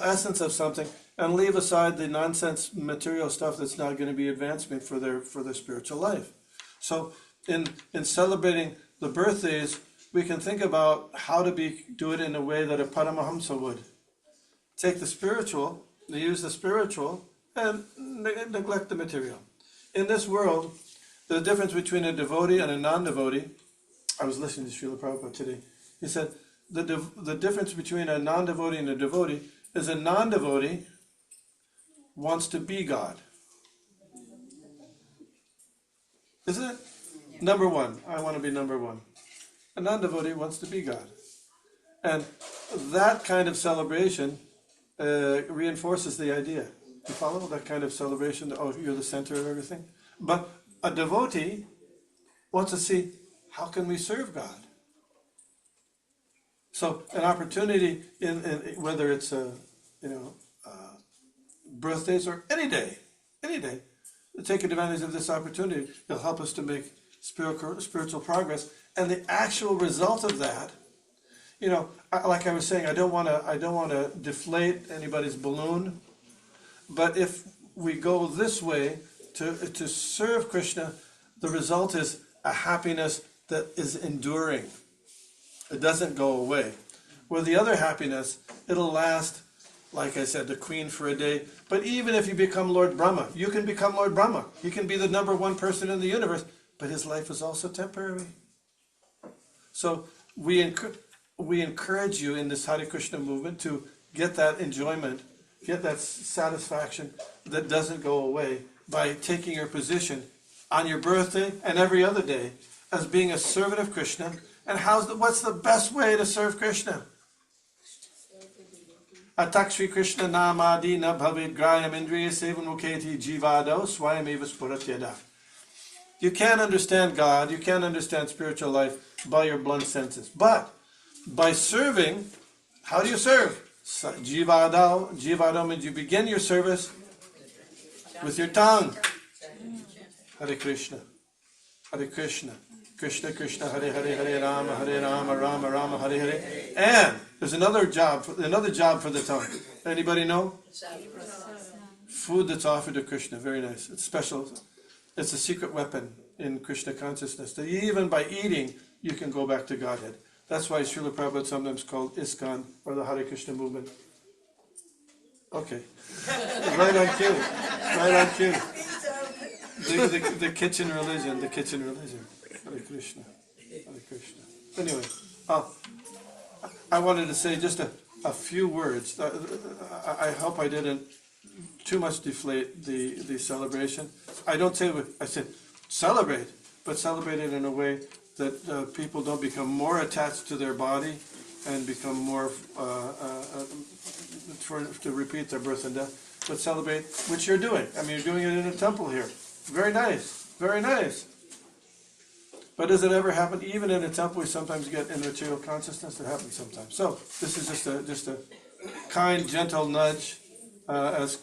essence of something and leave aside the nonsense material stuff that's not going to be advancement for their spiritual life. So in celebrating the birthdays, we can think about how to do it in a way that a Paramahamsa would. Take the spiritual, use the spiritual, and neglect the material. In this world, the difference between a devotee and a non-devotee, I was listening to Srila Prabhupada today, he said, the difference between a non-devotee and a devotee is a non-devotee wants to be God. Isn't it? Yeah. Number one, I want to be number one. A non-devotee wants to be God. And that kind of celebration reinforces the idea. You follow that kind of celebration? Oh, you're the center of everything. But a devotee wants to see, how can we serve God? So an opportunity in whether it's birthdays or any day, to take advantage of this opportunity, it'll help us to make spiritual progress. And the actual result of that, like I was saying, I don't want to deflate anybody's balloon, but if we go this way to serve Krishna, the result is a happiness that is enduring. It doesn't go away. Where the other happiness, it'll last, like I said, the queen for a day. But even if you become Lord Brahma, you can become Lord Brahma. You can be the number one person in the universe, but his life is also temporary. So we encourage you in this Hare Krishna movement to get that enjoyment, get that satisfaction that doesn't go away by taking your position on your birthday and every other day as being a servant of Krishna. And what's the best way to serve Krishna? Atak Shri Krishna namadi na bhavid grayam indriya sevanmuketi jivado swayameva spuratyada. You can't understand God, you can't understand spiritual life by your blunt senses. But by serving, how do you serve? Jivado means you begin your service with your tongue. Hare Krishna, Hare Krishna, Krishna Krishna, Hare Hare, Hare Rama, Rama Rama, Hare Hare. And there's another job for the tongue. Anybody know? Food that's offered to Krishna. Very nice. It's special. It's a secret weapon in Krishna consciousness. That even by eating, you can go back to Godhead. That's why Srila Prabhupada sometimes called ISKCON, or the Hare Krishna movement. Okay. Right on cue. Right on cue. The kitchen religion. Hare Krishna. Hare Krishna. Anyway, I wanted to say just a few words. I hope I didn't too much deflate the celebration. I said celebrate, but celebrate it in a way that people don't become more attached to their body and become more to repeat their birth and death, but celebrate what you're doing. I mean, you're doing it in a temple here. Very nice, very nice. But does it ever happen? Even in a temple, we sometimes get in material consciousness. It happens sometimes. So this is just a kind, gentle nudge as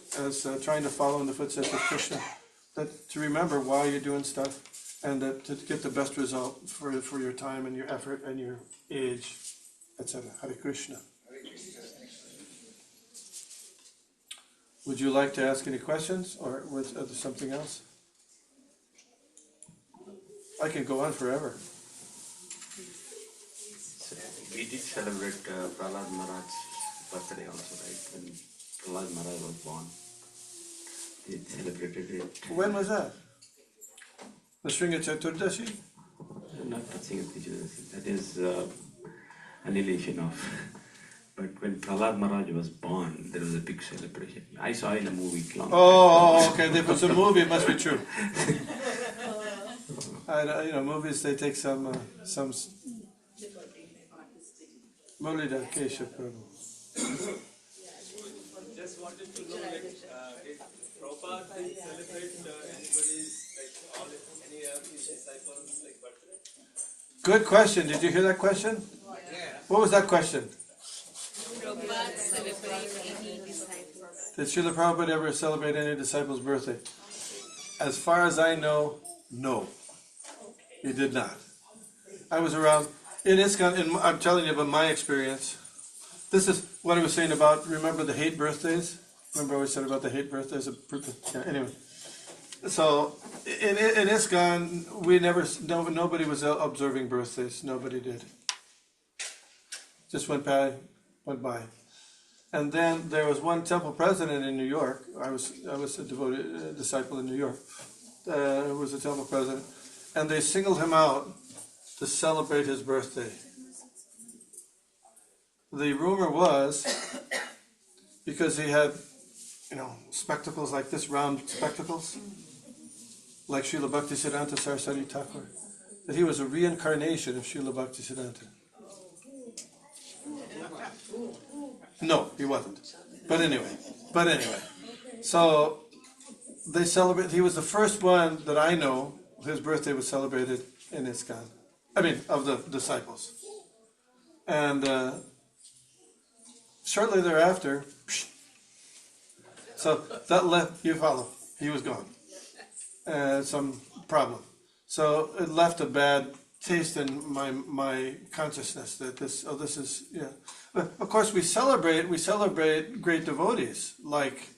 trying to follow in the footsteps of Krishna. That to remember why you're doing stuff, and that to get the best result for your time and your effort and your age, etc. Hare Krishna. Would you like to ask any questions, or was there something else? I can go on forever. We did celebrate Prahlad Maharaj's birthday also, right? When Prahlad Maharaj was born. They celebrated it. When was that? The Sringa Chaturdashi? Not the Sringa Chaturdashi. That is annihilation of. But when Prahlad Maharaj was born, there was a big celebration. I saw in a movie long. Oh, okay. If it's a movie, it must be true. Movies, they take some Murlidhar Keshav Prabhu. Just wanted to know, did Prabhupada celebrate anybody's, any of his disciples' birthday? Good question. Did you hear that question? Yeah. What was that question? Did Srila Prabhupada ever celebrate any disciple's birthday? As far as I know, no. He did not. I was around in ISKCON, I'm telling you about my experience. This is what I was saying about, remember the hate birthdays? Remember what I said about the hate birthdays? Yeah, anyway. So, in ISKCON, nobody was observing birthdays. Nobody did. Just went by. And then there was one temple president in New York. I was a devoted disciple in New York. Who was a temple president. And they singled him out to celebrate his birthday. The rumor was, because he had, spectacles like this, round spectacles, like Srila Bhaktisiddhanta Saraswati Thakur, that he was a reincarnation of Srila Bhaktisiddhanta. No, he wasn't. But anyway. So they celebrate. He was the first one that I know. His birthday was celebrated in ISKCON. Of the disciples. And shortly thereafter, so that left, you follow, he was gone. Some problem. So it left a bad taste in my consciousness that this is, yeah. But of course we celebrate great devotees like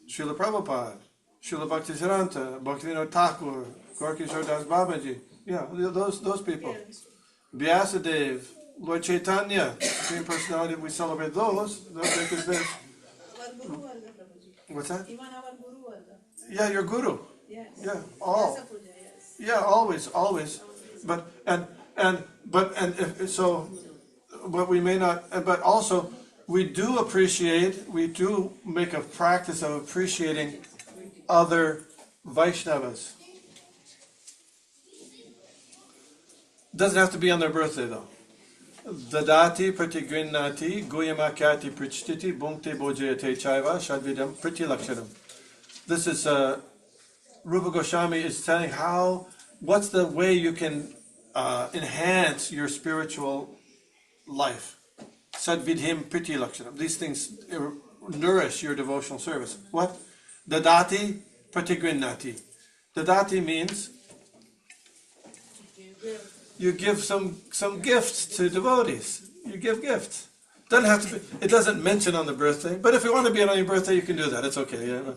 Srila Prabhupada, Srila Bhaktisiddhanta, Bhaktivinoda Thakur, Gaura Das Babaji, yeah, those people. Vyasadev, Lord Chaitanya, Supreme Personality, we celebrate those because they're... What's that? Even our Guru Varga. Yeah, your Guru. Yes. Yeah, all. Yes. Yeah, always. But we may not, but also we do make a practice of appreciating other Vaishnavas. Doesn't have to be on their birthday though. Dadati pratigrinnati guyamakyati prichtiti bhunkte bojayate chaiva shadvidam pritilakshanam. This is Rupa Goswami is telling what's the way you can enhance your spiritual life. Sadvidhim pritilakshanam. These things nourish your devotional service. What? Dadati pratigrinnati. Dadati means you give some gifts to devotees. You give gifts. Doesn't have to be. It doesn't mention on the birthday. But if you want to be on your birthday, you can do that. It's okay. Yeah.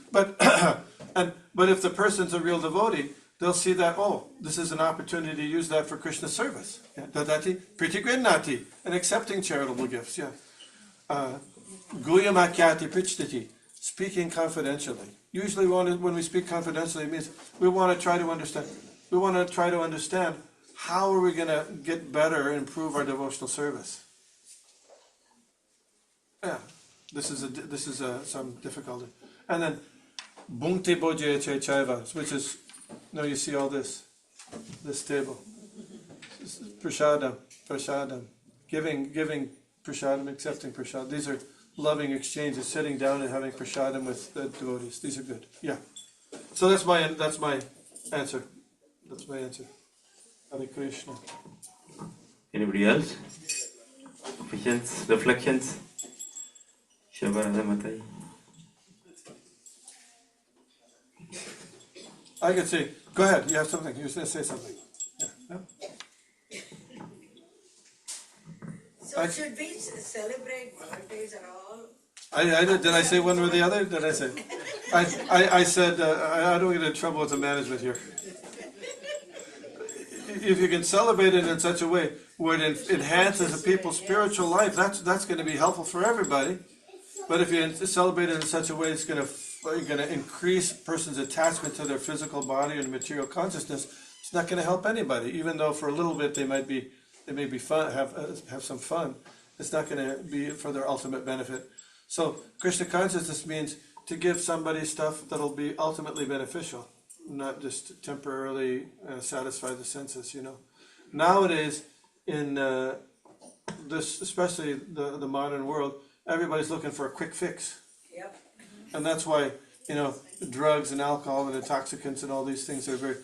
But if the person's a real devotee, they'll see that this is an opportunity to use that for Krishna service. Dadati pritigrinnati, and accepting charitable gifts. Yeah. Guyamakyati prichtiti, speaking confidentially. Usually, when we speak confidentially, it means we want to try to understand. We want to try to understand. How are we going to get better and improve our devotional service? Yeah, this is some difficulty. And then bhunkte bojayate chaiva, which is you see all this table. Prasadam, giving prasadam, accepting prasadam. These are loving exchanges, sitting down and having prasadam with the devotees. These are good. Yeah. So that's my answer. That's my answer. Hare Krishna. Anybody else? Questions, reflections? Shabarada Mathaji. I could say, go ahead, you have something, you were going to say something. Yeah. So should we celebrate birthdays at all? Did I say one or the other? Did I say? I said, I don't get in trouble with the management here. If you can celebrate it in such a way where it enhances a people's spiritual life, that's going to be helpful for everybody. But if you celebrate it in such a way it's going to increase a person's attachment to their physical body and material consciousness, it's not going to help anybody. Even though for a little bit they may be fun, have some fun, it's not going to be for their ultimate benefit. So Krishna consciousness means to give somebody stuff that'll be ultimately beneficial. Not just temporarily satisfy the senses, Nowadays, in this, especially the modern world, everybody's looking for a quick fix. Yep. And that's why, drugs and alcohol and intoxicants and all these things are very,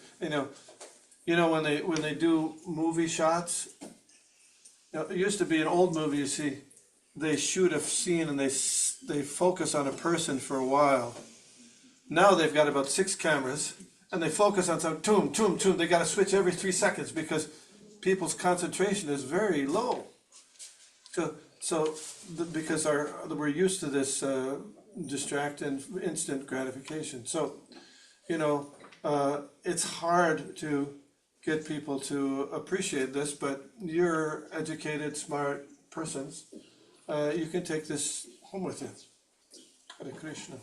when they do movie shots, it used to be an old movie, you see, they shoot a scene and they focus on a person for a while. Now they've got about 6 cameras, and they focus on some toom. They got to switch every 3 seconds because people's concentration is very low. Because we're used to this distract and instant gratification. So, it's hard to get people to appreciate this, but you're educated, smart persons. You can take this home with you. Hare Krishna.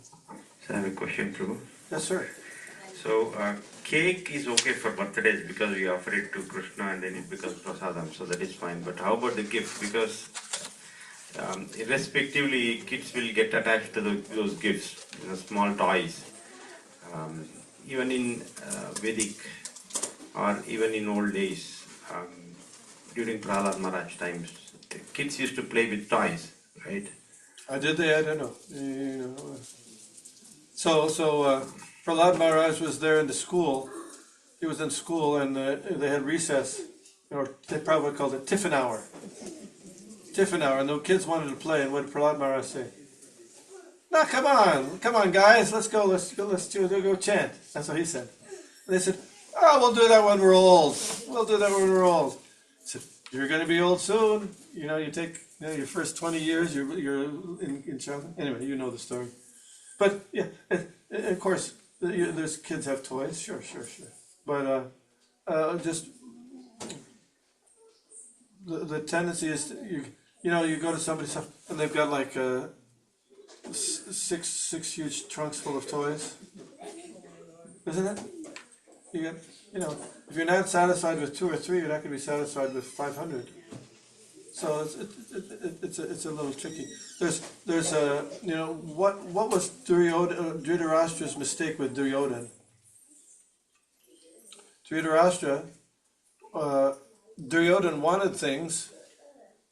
So I have a question, Prabhu. Yes, sir. So, cake is okay for birthdays because we offer it to Krishna and then it becomes prasadam, so that is fine. But how about the gift? Because irrespectively, kids will get attached to those gifts, small toys. Even in Vedic or even in old days, during Prahlad Maharaj times, kids used to play with toys, right? Did they? I don't know. So Prahlad Maharaj was there in the school. He was in school and they had recess, or they probably called it tiffin hour. Tiffin hour, and the kids wanted to play, and what did Prahlad Maharaj say? No, come on, guys, let's go chant. That's what he said. And they said, oh, we'll do that when we're old. He said, you're going to be old soon. You take your first 20 years, you're in childhood. Anyway, you know the story. But yeah, of course, there's kids have toys. Sure. But just the tendency is you go to somebody's house and they've got like six huge trunks full of toys, isn't it? You get, if you're not satisfied with 2 or 3, you're not going to be satisfied with 500. So it's a little tricky. There's what was Dhritarashtra's mistake with Duryodhana? Dhritarashtra, Duryodhana wanted things,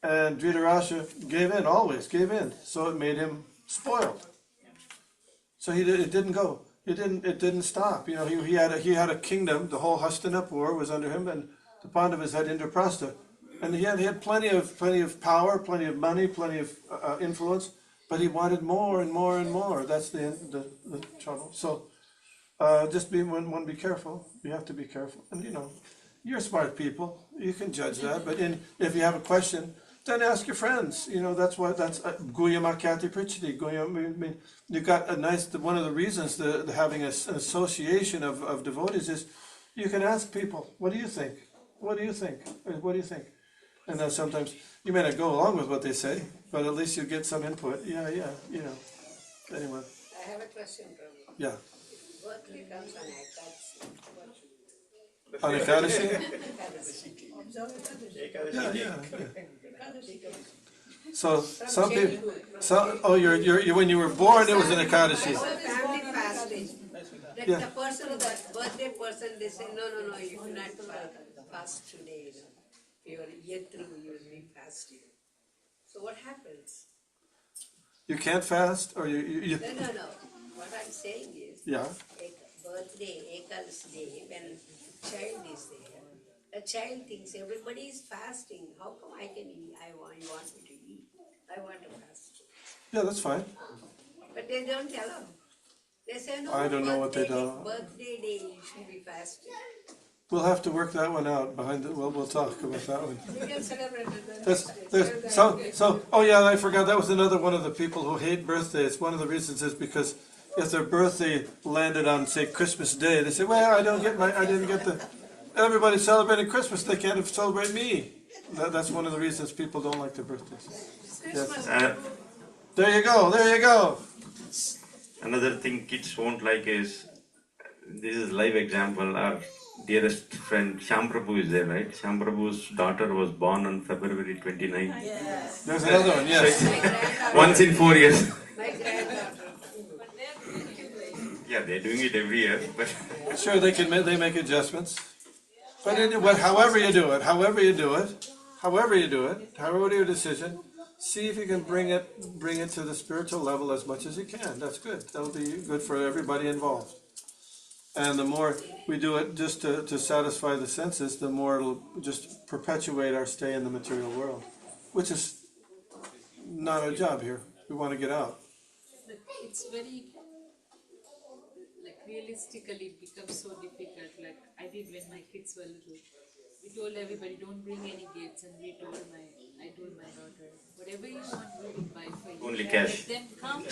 and Dhritarashtra always gave in. So it made him spoiled. So it didn't go. It didn't stop. He had a kingdom. The whole Hastinapur was under him, and the Pandavas had Indraprastha, and he had plenty of power, plenty of money, plenty of influence. But he wanted more and more and more. That's the trouble. So just be careful. You have to be careful, and you're smart people. You can judge that. But if you have a question, then ask your friends. That's Guyam Akyati Prichiti. Guyam. You got a nice. One of the reasons having an association of devotees is you can ask people, what do you think? What do you think? What do you think? And then sometimes you may not go along with what they say, but at least you get some input. Yeah. Anyway. I have a question, Prabhu. Yeah. Birthday comes on Ekadashi. On Ekadashi? Yeah. So some people, you're when you were born, it was an Ekadashi. Family fasting. Yeah. The birthday person, they say, no, you cannot fast today. Your year through, you will be fasting. So what happens? You can't fast, or you. No. What I'm saying is, birthday, Ekadashi day, when the child is there, the child thinks everybody is fasting. How come I can eat? You want me to eat? I want to fast. Yeah, that's fine. But they don't tell them. They say, no, I don't know what they do. Birthday day, you should be fasting. We'll have to work that one out behind it. We'll talk about that one. You can celebrate it. Oh yeah, I forgot. That was another one of the people who hate birthdays. One of the reasons is because if their birthday landed on, say, Christmas Day, they say, well, I didn't get the. Everybody's celebrating Christmas. They can't celebrate me. That's one of the reasons people don't like their birthdays. Yes. There you go. Another thing kids won't like is, this is live example, our dearest friend Shyam Prabhu is there, right? Shyam Prabhu's daughter was born on February 29th. Yes. There's another one, yes. Once in 4 years. My granddaughter. Yeah, they're doing it every year, but Sure, they make adjustments. But however you do it, however your decision, see if you can bring it to the spiritual level as much as you can. That's good. That'll be good for everybody involved. And the more we do it just to satisfy the senses, the more it'll just perpetuate our stay in the material world, which is not our job here. We want to get out. But it's very, like realistically it becomes so difficult. Like I did when my kids were little. We told everybody don't bring any gifts, and I told my daughter, whatever you want we will buy for you. Only cash. Let them come.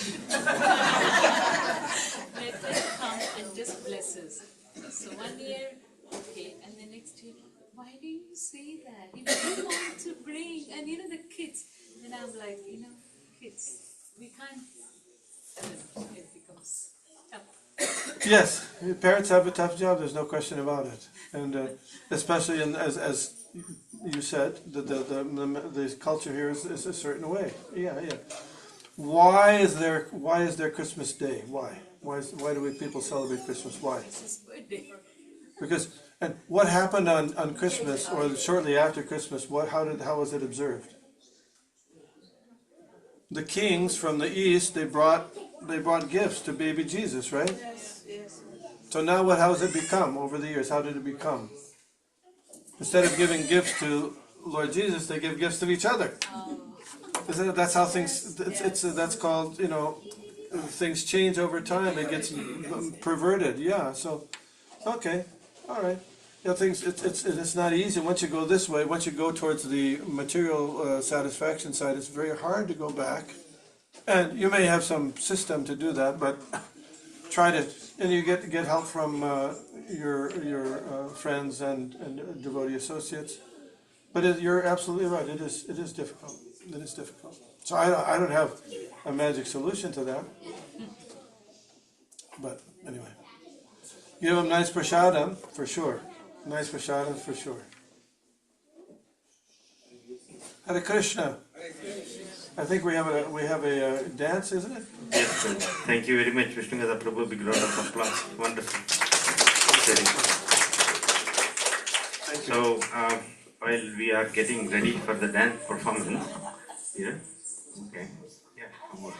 Let them come and just bless us. So 1 year, okay, and the next year, why do you say that? If you want to bring, and the kids, then I'm like, kids, we can't, I don't know, it becomes tough. Yes, parents have a tough job. There's no question about it, and especially as you said, the culture here is a certain way. Yeah. Why is there Christmas Day? Why do people celebrate Christmas? Why? It's his birthday. Because and what happened on Christmas or shortly after Christmas? How was it observed? The kings from the east they brought gifts to baby Jesus, right? Yes. So now how has it become over the years? How did it become? Instead of giving gifts to Lord Jesus, they give gifts to each other. That's how things. That's called things change over time. It gets perverted. Yeah. So okay, all right. Things. It's not easy once you go this way. Once you go towards the material satisfaction side, it's very hard to go back. And you may have some system to do that, but try to. And you get help from your friends and devotee associates. But you're absolutely right. It is difficult. It is difficult. So I don't have a magic solution to that. But anyway, give them nice prasadam for sure. Nice prasadam for sure. Hare Krishna. I think we have a dance, isn't it? Yes, sir. Thank you very much, Vishnugada Prabhu. Big round of applause. Wonderful. So, while we are getting ready for the dance performance, here, okay, yeah, come on.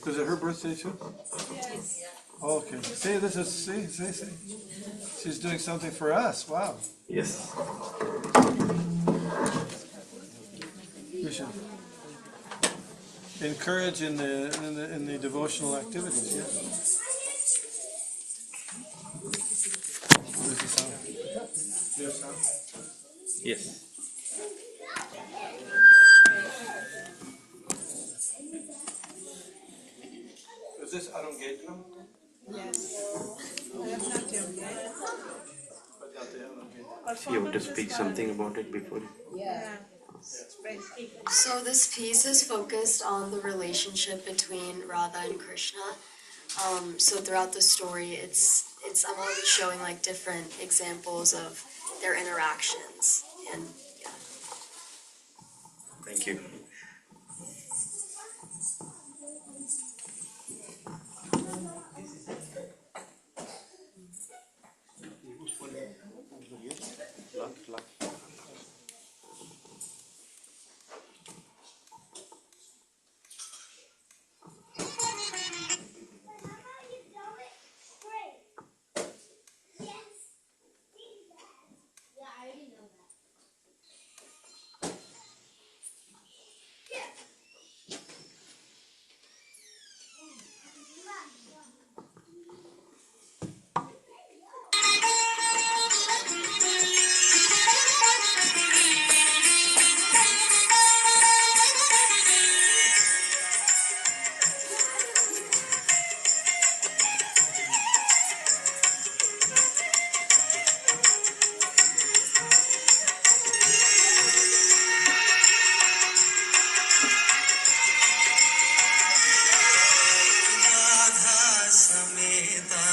Is it her birthday too? Yes. Oh, okay. See, see. She's doing something for us. Wow. Yes. We should encourage in the devotional activities. Yeah. Where's the sound? Do you have sound? Yes. Is this Arungatam? Yes. Bharatanatyam, You want to speak something about it before? Yeah. So this piece is focused on the relationship between Radha and Krishna. So throughout the story, I'm always showing like different examples of their interactions, and yeah. Thank you. Sameta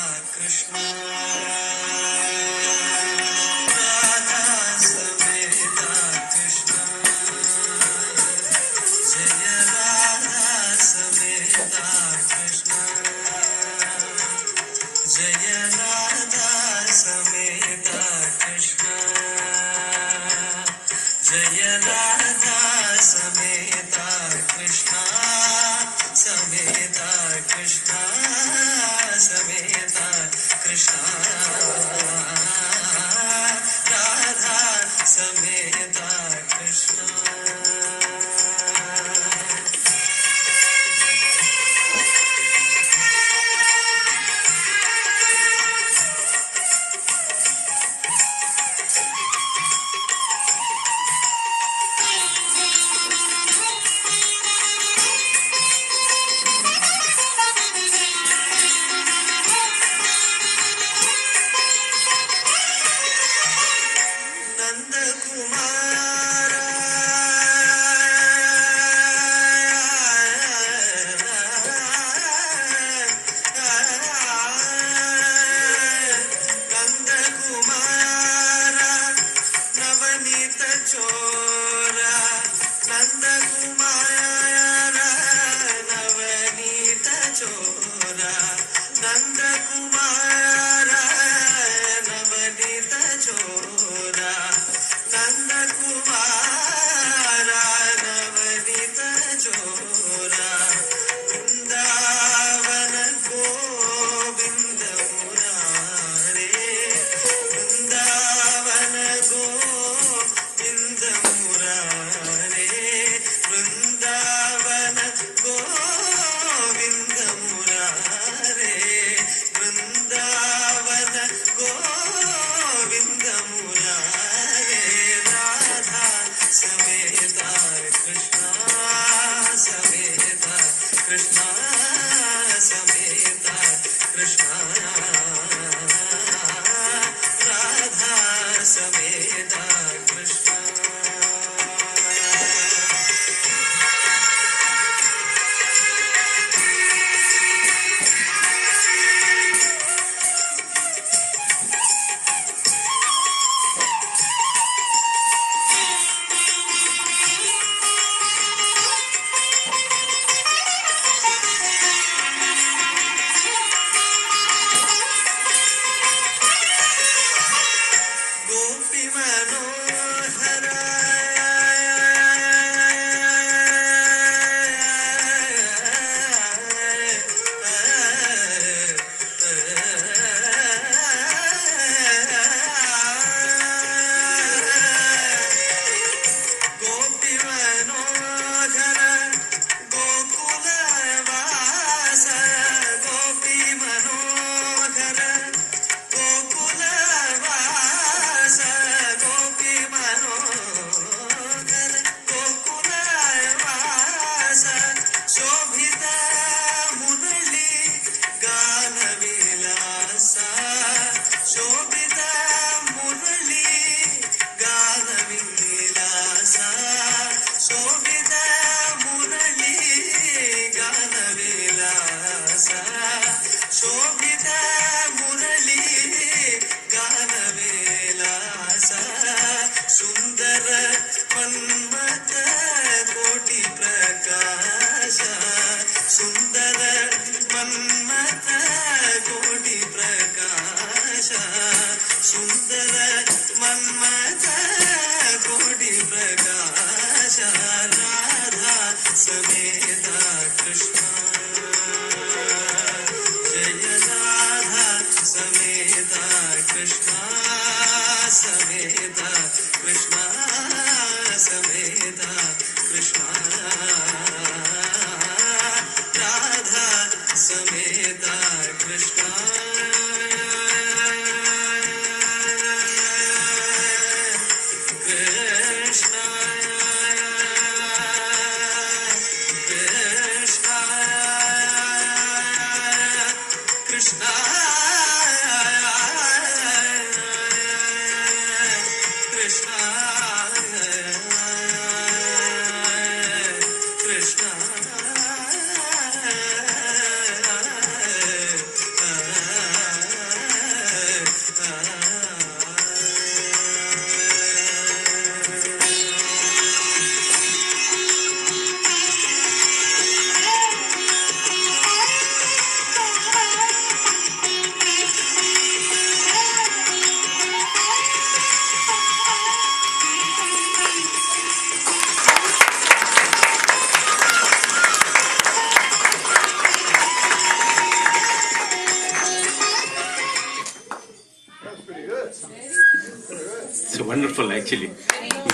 It's wonderful, actually.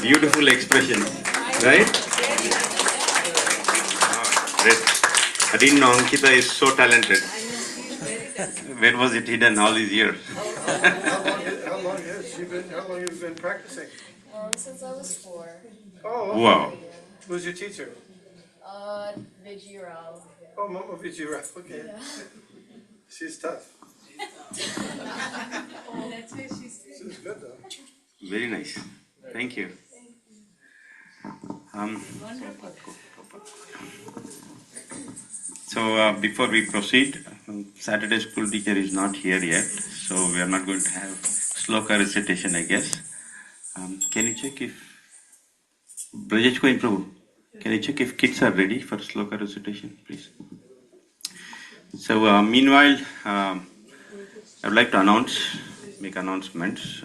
Beautiful expression, right? Great. I didn't know Ankhita is so talented. Where was it hidden all these years? How long have you been practicing? Since I was 4. Oh, wow. Who's your teacher? Vijay Rao. Oh, Mama Vijay Rao. Okay. Yeah. She's tough. That's why she's She's good though. Very nice. Thank you. So before we proceed, Saturday school teacher is not here yet, so we are not going to have sloka recitation, I guess. Can you check if Brajesh Goin Prabhu? Can you check if kids are ready for sloka recitation, please? So meanwhile, I would like to make announcements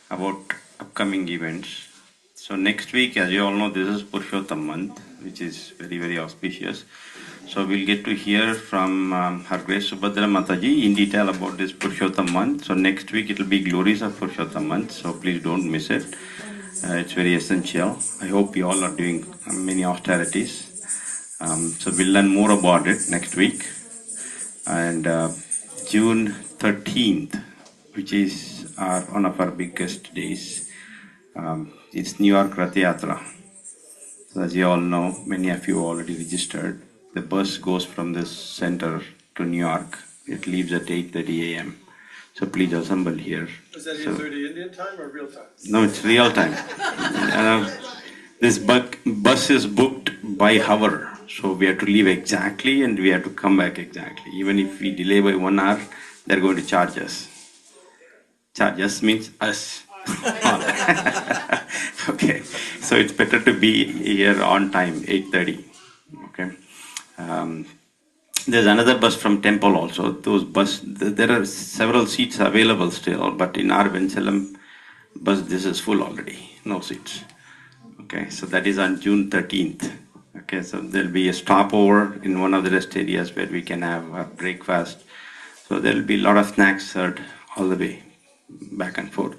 about upcoming events. So next week, as you all know, this is Purushottam month, which is very, very auspicious. So we'll get to hear from Her Grace Subhadra Mathaji in detail about this Purushottam month. So next week it will be glories of Purushottam month. So please don't miss it. It's very essential. I hope you all are doing many austerities. So we'll learn more about it next week. And June 13th, which is one of our biggest days, it's New York Rath Yatra. So as you all know, many of you already registered. The bus goes from this center to New York. It leaves at 8:30 a.m. So please assemble here. Is that So, 8:30 Indian time or real time? no, it's real time. This bus is booked by hour. So we have to leave exactly and we have to come back exactly. Even if we delay by 1 hour, they're going to charge us. Charge us means us. Okay, so it's better to be here on time, 8:30. Okay. There's another bus from Temple also. There are several seats available still, but in our Bensalem bus, this is full already. No seats. Okay, so that is on June 13th. Okay, so there'll be a stopover in one of the rest areas where we can have a breakfast. So there'll be a lot of snacks served all the way back and forth.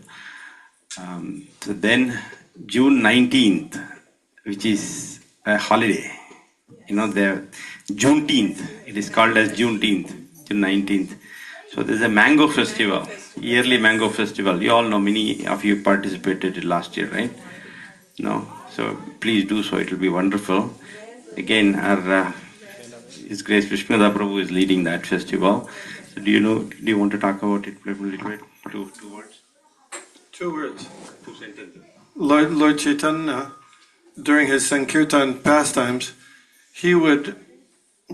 So then June 19th, which is a holiday, the Juneteenth, it is called as Juneteenth, June 19th. So there's a mango festival, yearly mango festival. You all know, many of you participated last year, right? No? So please do so, it will be wonderful. Again, our His Grace Vishnugada Prabhu is leading that festival. So do you want to talk about it a little bit? Two words? 2 words. 2 sentences. Lord Chaitanya, during his Sankirtan pastimes, he would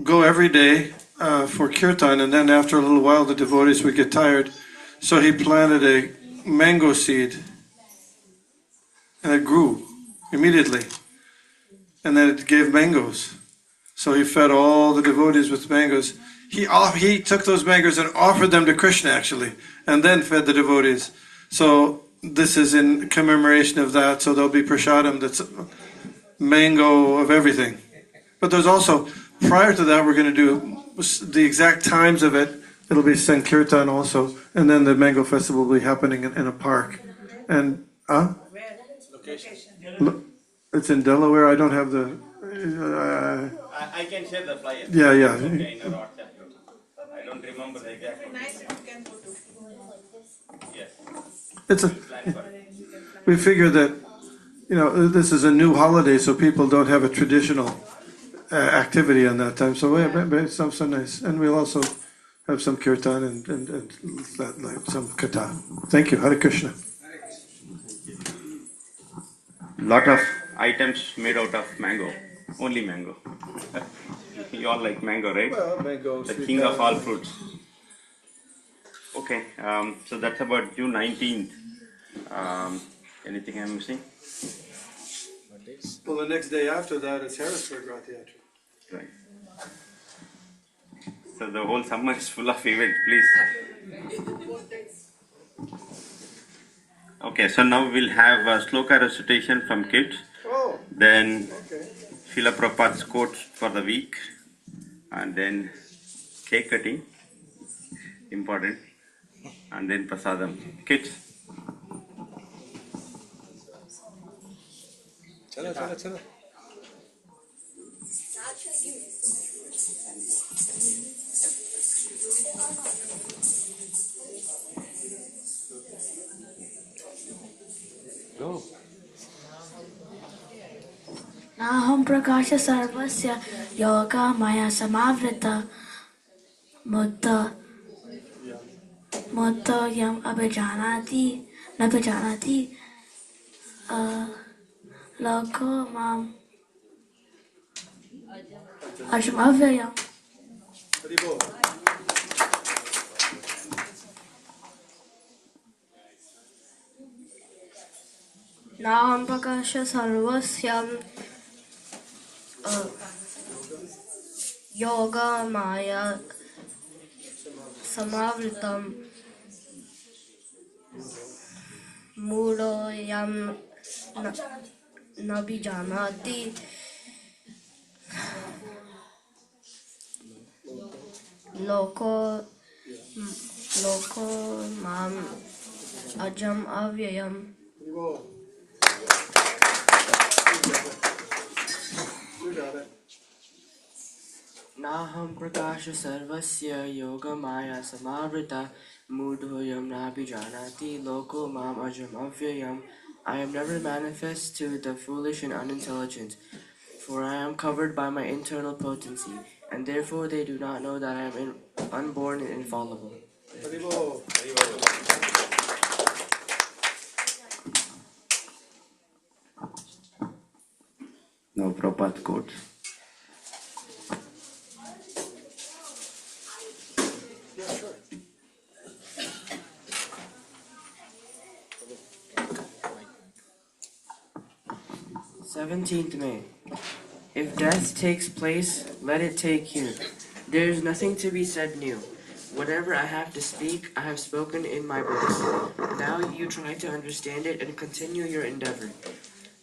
go every day for kirtan, and then after a little while the devotees would get tired. So he planted a mango seed, and it grew immediately. And then it gave mangoes. So he fed all the devotees with mangoes. He took those mangoes and offered them to Krishna, actually, and then fed the devotees. So this is in commemoration of that. So there'll be prasadam that's mango of everything. But there's also, prior to that, we're going to do the exact times of it. It'll be Sankirtan also, and then the mango festival will be happening in a park. And Location. It's in Delaware. I don't have the. I can share the flyer. Yeah. Okay, in a WhatsApp group. I don't remember the exact. It'd be nice if you can go to. Yes. We figure that, this is a new holiday, so people don't have a traditional activity on that time. So it's so nice, and we'll also have some kirtan and some katha. Thank you, Hare Krishna. Lot of items made out of mango, only mango. You all like mango, right? Well, mango, the king of all fruits. Okay, so that's about June 19th. Anything I'm missing? Well, the next day after that is Harrisburg Rath Yatra. Right. So the whole summer is full of events, please. Okay, so now we'll have a sloka recitation from kids. Oh. Then Okay. Srila Prabhupada's quotes for the week. And then cake cutting, important. And then prasadam. Kids. Chala. Go. Naham prakasha sarvasya yoga maya samavrita mutta yam abhijanati nabhijanati loko mam ajam avyayam. Naham prakasha sarvasya yoga maya samavritam mudo yam nabhijanati loko mam ajam avyayam. Naham prakasha sarvasya yoga maya samavrita mudhoyam nabhijanati loko mam ajam avyayam. I am never manifest to the foolish and unintelligent, For I am covered by my internal potency, and therefore they do not know that I am unborn and infallible. Haribo. Now Prabhupada quotes. Yeah, sure. 17th May. If death takes place, let it take here. There is nothing to be said new. Whatever I have to speak, I have spoken in my books. Now you try to understand it and continue your endeavor.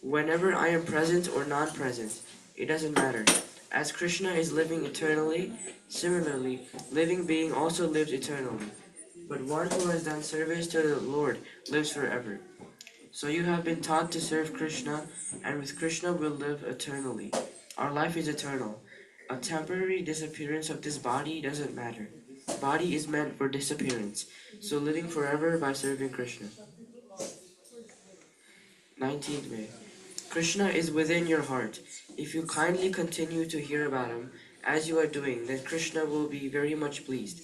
Whenever I am present or non-present, it doesn't matter. As Krishna is living eternally, similarly, living being also lives eternally. But one who has done service to the Lord lives forever. So you have been taught to serve Krishna, and with Krishna will live eternally. Our life is eternal. A temporary disappearance of this body doesn't matter. Body is meant for disappearance, so living forever by serving Krishna. 19th May. Krishna is within your heart. If you kindly continue to hear about him, as you are doing, then Krishna will be very much pleased.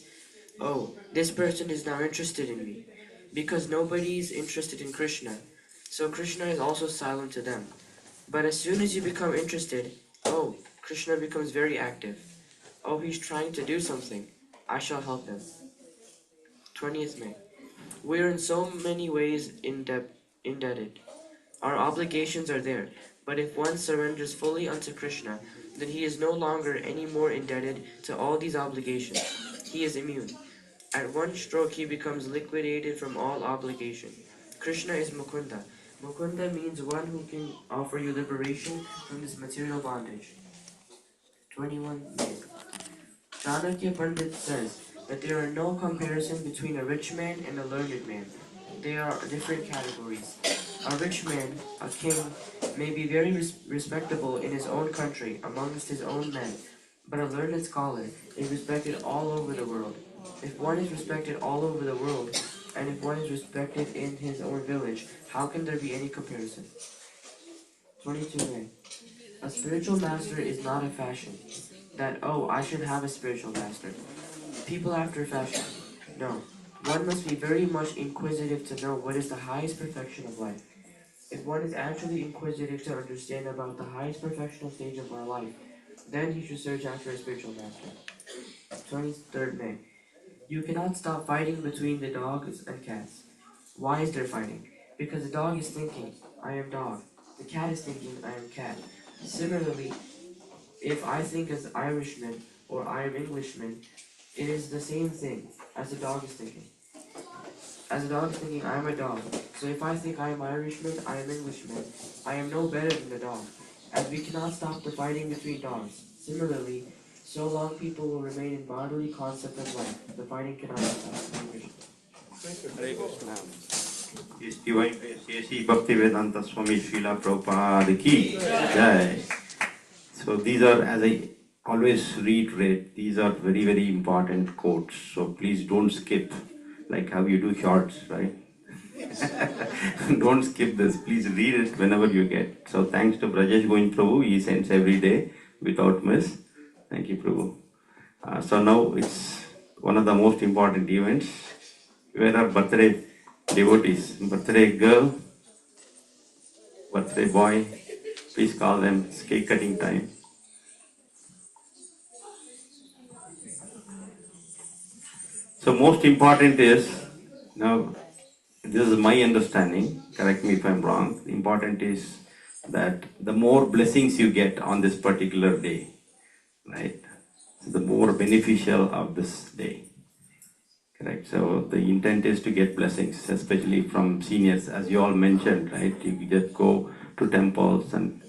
Oh, this person is now interested in me. Because nobody is interested in Krishna, so Krishna is also silent to them. But as soon as you become interested, oh, Krishna becomes very active. Oh, he's trying to do something. I shall help him. 20th May. We are in so many ways indebted. Our obligations are there, but if one surrenders fully unto Krishna, then he is no longer any more indebted to all these obligations. He is immune. At one stroke he becomes liquidated from all obligation. Krishna is Mukunda. Mukunda means one who can offer you liberation from this material bondage. 21 May. Chanakya Pandit says that there are no comparison between a rich man and a learned man. They are different categories. A rich man, a king, may be very respectable in his own country amongst his own men, but a learned scholar is respected all over the world. If one is respected all over the world, and if one is respected in his own village, how can there be any comparison? 22 May. A spiritual master is not a fashion. That, oh, I should have a spiritual master. People after fashion. No. One must be very much inquisitive to know what is the highest perfection of life. If one is actually inquisitive to understand about the highest perfectional stage of our life, then he should search after a spiritual master. 23rd May. You cannot stop fighting between the dogs and cats. Why is there fighting? Because the dog is thinking, I am dog. The cat is thinking, I am cat. Similarly, if I think as Irishman or I am Englishman, it is the same thing as the dog is thinking. As the dog is thinking, I am a dog. So if I think I am Irishman, I am Englishman, I am no better than the dog. As we cannot stop the fighting between dogs. Similarly, so long people will remain in bodily concept of life, the fighting cannot stop. Hare Krishna. His Divine Grace, A.C. Bhaktivedanta Swami Srila Prabhupada ki Jai. So these are, as I always reiterate, these are very, very important quotes. So please don't skip, like how you do shorts, right? Don't skip this. Please read it whenever you get. So thanks to Brajesh Govind Prabhu, he sends every day without miss. Thank you, Prabhu. So now it's one of the most important events. Where are birthday devotees? Birthday girl, birthday boy, please call them. It's cake cutting time. So most important is, now this is my understanding, correct me if I'm wrong, important is that the more blessings you get on this particular day, right, the more beneficial of this day. Correct. So the intent is to get blessings, especially from seniors, as you all mentioned, right? You just go to temples, and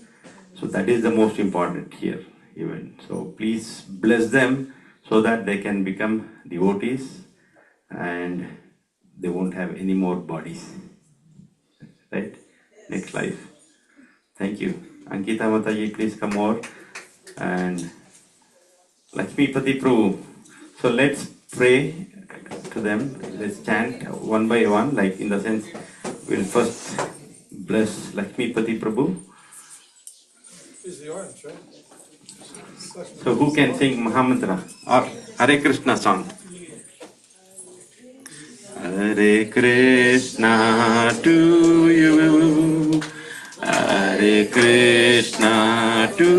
so that is the most important here, even. So please bless them so that they can become devotees and they won't have any more bodies. Right? Next life. Thank you. Ankhita, Mathaji, please come over. And Lakshmipati Prabhu. So let's pray to them. Let's chant one by one, like in the sense, we'll first bless Lakshmipati Prabhu. Is the orange, right? So who can sing Mahamantra or Hare Krishna song? Hare Krishna to you, Hare Krishna to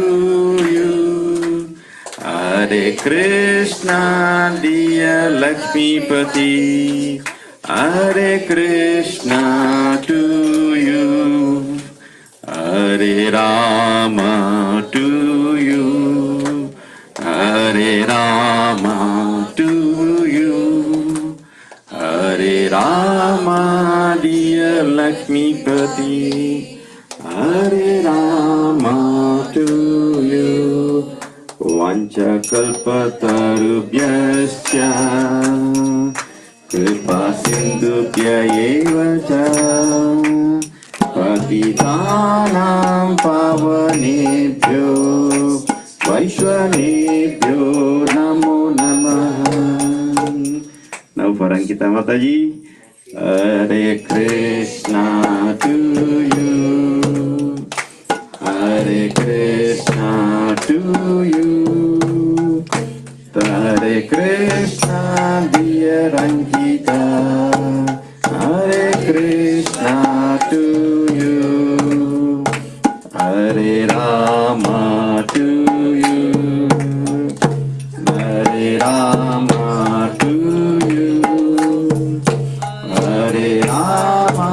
you, Hare Krishna dear Lakshmipati, Hare Krishna to you, Hare Rama to you, Hare Rama to you, Hare Rama dear Lakshmipati, Hare Rama to you. Vancha kalpatarubhyascha kripa sindhubhya eva cha patitanam pavanebhyo vaishvanebhyo namo namaha. Now for Ankhita Mathaji. Hare Krishna to you, Hare Krishna to you, Hare Krishna dear Ankhita, Hare Krishna to you, Hare Rama to you, Hare Rama to you, Hare Rama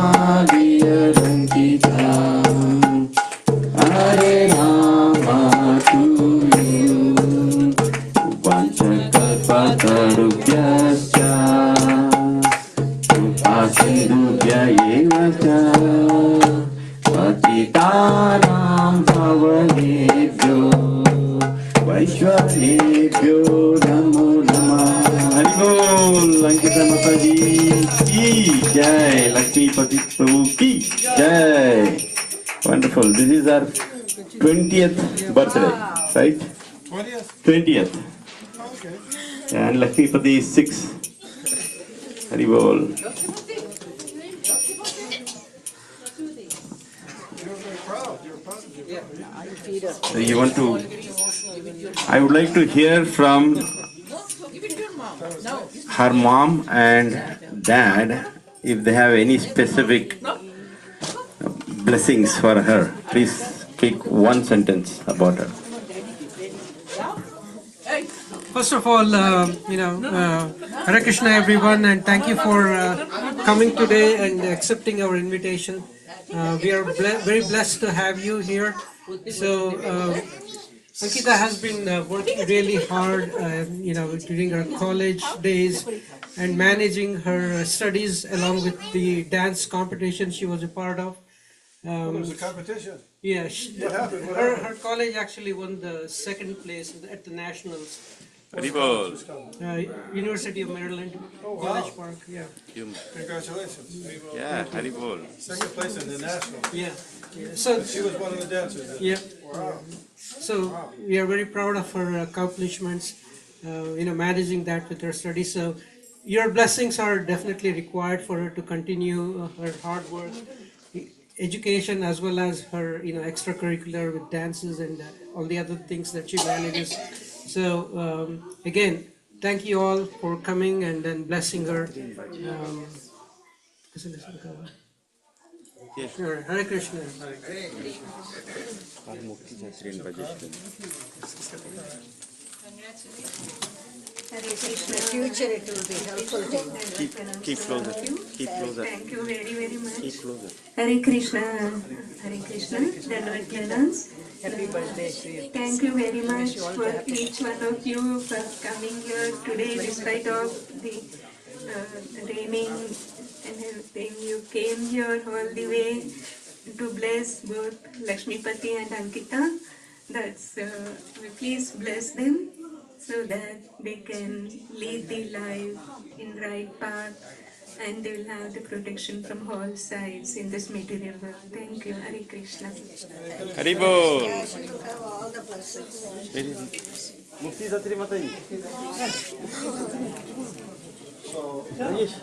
dear Ankhita, Hare Rama to you, Vanchakalpatarubhyascha kripa sindhubhya eva cha patitanam pavanebhyo vaishvanebhyo namo namaha. Hari Bol, Ankhita Mathaji ki jai, Lakshmipati Prabhu ki jai. Wonderful. This is our 20th birthday, right? 20th? 20th. Okay. And Lakshmipati is 6. Hari Bol. You're very proud. You're positive. So you want to, I would like to hear from her mom and dad if they have any specific blessings for her. Please speak one sentence about her. First of all, Hare Krishna everyone, and thank you for coming today and accepting our invitation. We are very blessed to have you here. So, Ankhita has been working really hard, during her college days and managing her studies along with the dance competition she was a part of. There was a competition. Yeah, What happened? her college actually won the second place at the nationals. Haribol. University of Maryland, College Park. Yeah. Congratulations. Yeah, Haribol. Second place in the national. Yeah. So she was one of the dancers. Yeah. Wow. So we are very proud of her accomplishments. Managing that with her studies. So your blessings are definitely required for her to continue her hard work, education, as well as her extracurricular with dances and all the other things that she manages. So again, thank you all for coming and then blessing her. Sure. Hare Krishna. Hare Krishna. Future it will be helpful to you. Keep closer. Keep closer. Thank you very, very much. Keep closer. Hare Krishna. Hare Krishna. Happy birthday to you. Thank you very much for each one of you for coming here today despite of the raining and everything. You came here all the way to bless both Lakshmipati and Ankhita. That's please bless them so that they can lead the life in right path and they will have the protection from all sides in this material world. Thank you. Hare Krishna. Haribol. Yeah, she will have all the blessings. Mufti Satri Mathaji. So, Rajesh.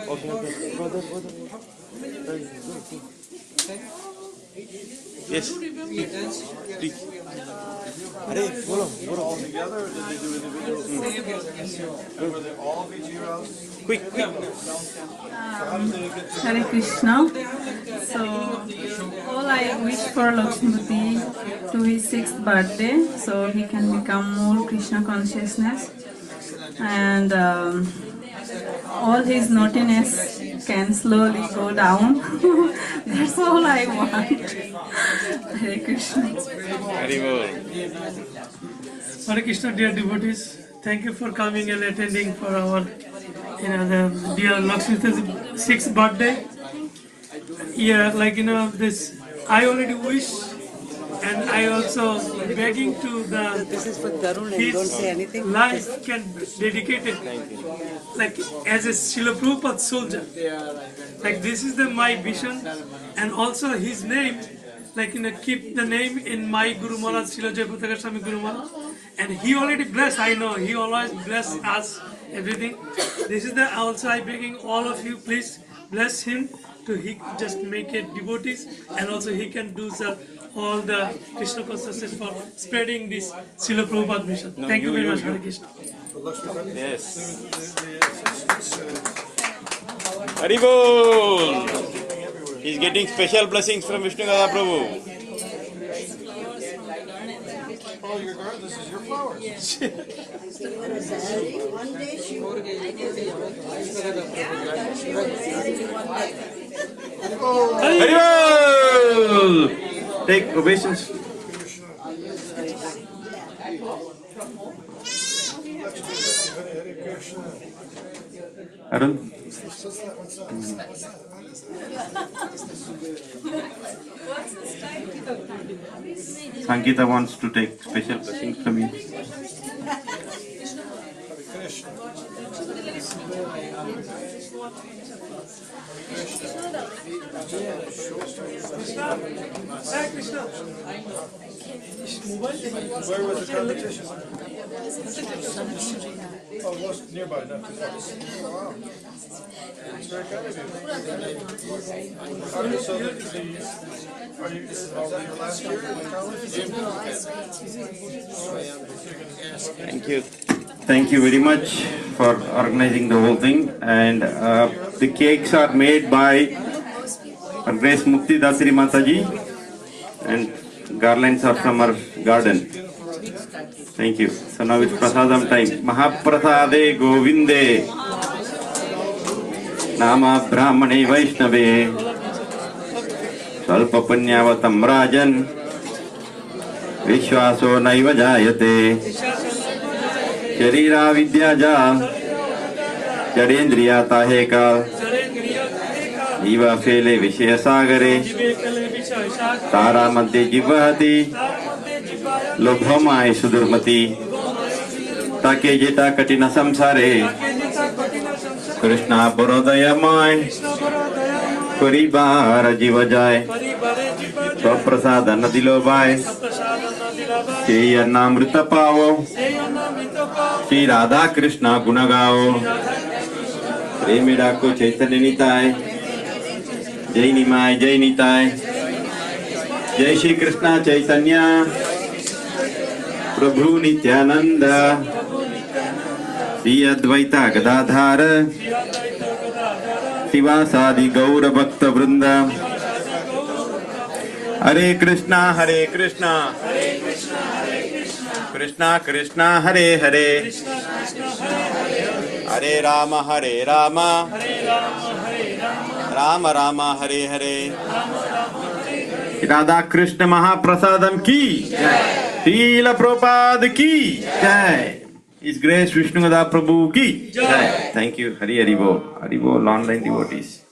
Okay. Go there. Yes. Please. Hare, bolo. All together, or did they do individual? Were they all VGRLs? Quick. How did they get to Hare Krishna. So, all I wish for Lakshmipati to his 6th birthday, so he can become more Krishna consciousness, and all his naughtiness can slowly go down. That's all I want. Hare Krishna. Hare Krishna, dear devotees. Thank you for coming and attending for our, the dear Lakshmipati's 6th birthday. Yeah, this, I already wish, and I also begging to the his life can dedicate it as a Srila Prabhupada soldier. This is my vision, and also his name, keep the name in my Guru Maharaj, Srila Jayapataka Swami Guru Maharaj, and he already bless. I know he always bless us everything. This is also I begging all of you, please bless him to he just make it devotees, and also he can do all the Krishna consciousness for spreading this Srila Prabhupada mission. Thank you very much, Hare Krishna. Yes. Haribol! He's getting special blessings from Vishnugada Prabhu. Oh, your garden, this is your flowers. One day she would Haribol! Take obeisance. Arun? Ankhita wants to take special blessings from you. Where was the competition? Oh, it was nearby, not too far. Wow. It's very kind of you. So is that your last year in college? Thank you. Thank you very much for organizing the whole thing. And the cakes are made by Her Grace Mukti Dasiri Mathaji, and garlands are from our garden. Thank you. So now it's prasadam time. Mahaprasade Govinde Nama Brahmane Vaishnave Salpa Punyavatam Rajan Vishwaso Naiva Jayate Sharira Vidyaja Jadendriya Taheka Jiva Fele Vishaya Sagare Tara Madhye Jivahati Lobhamai Sudurmati Take Jeta Katina Samsare Krishna Borodayamai Paribar Jivajai Swaprasada Nadilobai Shri Annamrita Pavo Shri Radha Krishna Gunagao Premidako Chaitanya Nitai Jai Nimai Jai Nitai Jai Shri Krishna Chaitanya Prabhu Nityananda Shri Advaita Gadadhara Sivasadi Gaura Bhakta Vrinda Hare Krishna Krishna Krishna Hare Hare Hare Rama Rama Rama Hare Hare Radha Krishna Mahaprasadam ki Srila Prabhupada ki Jai. His Grace Vishnugada Prabhu ki Jai. Thank you. Hari Hari Bol. Hari Bol, online devotees.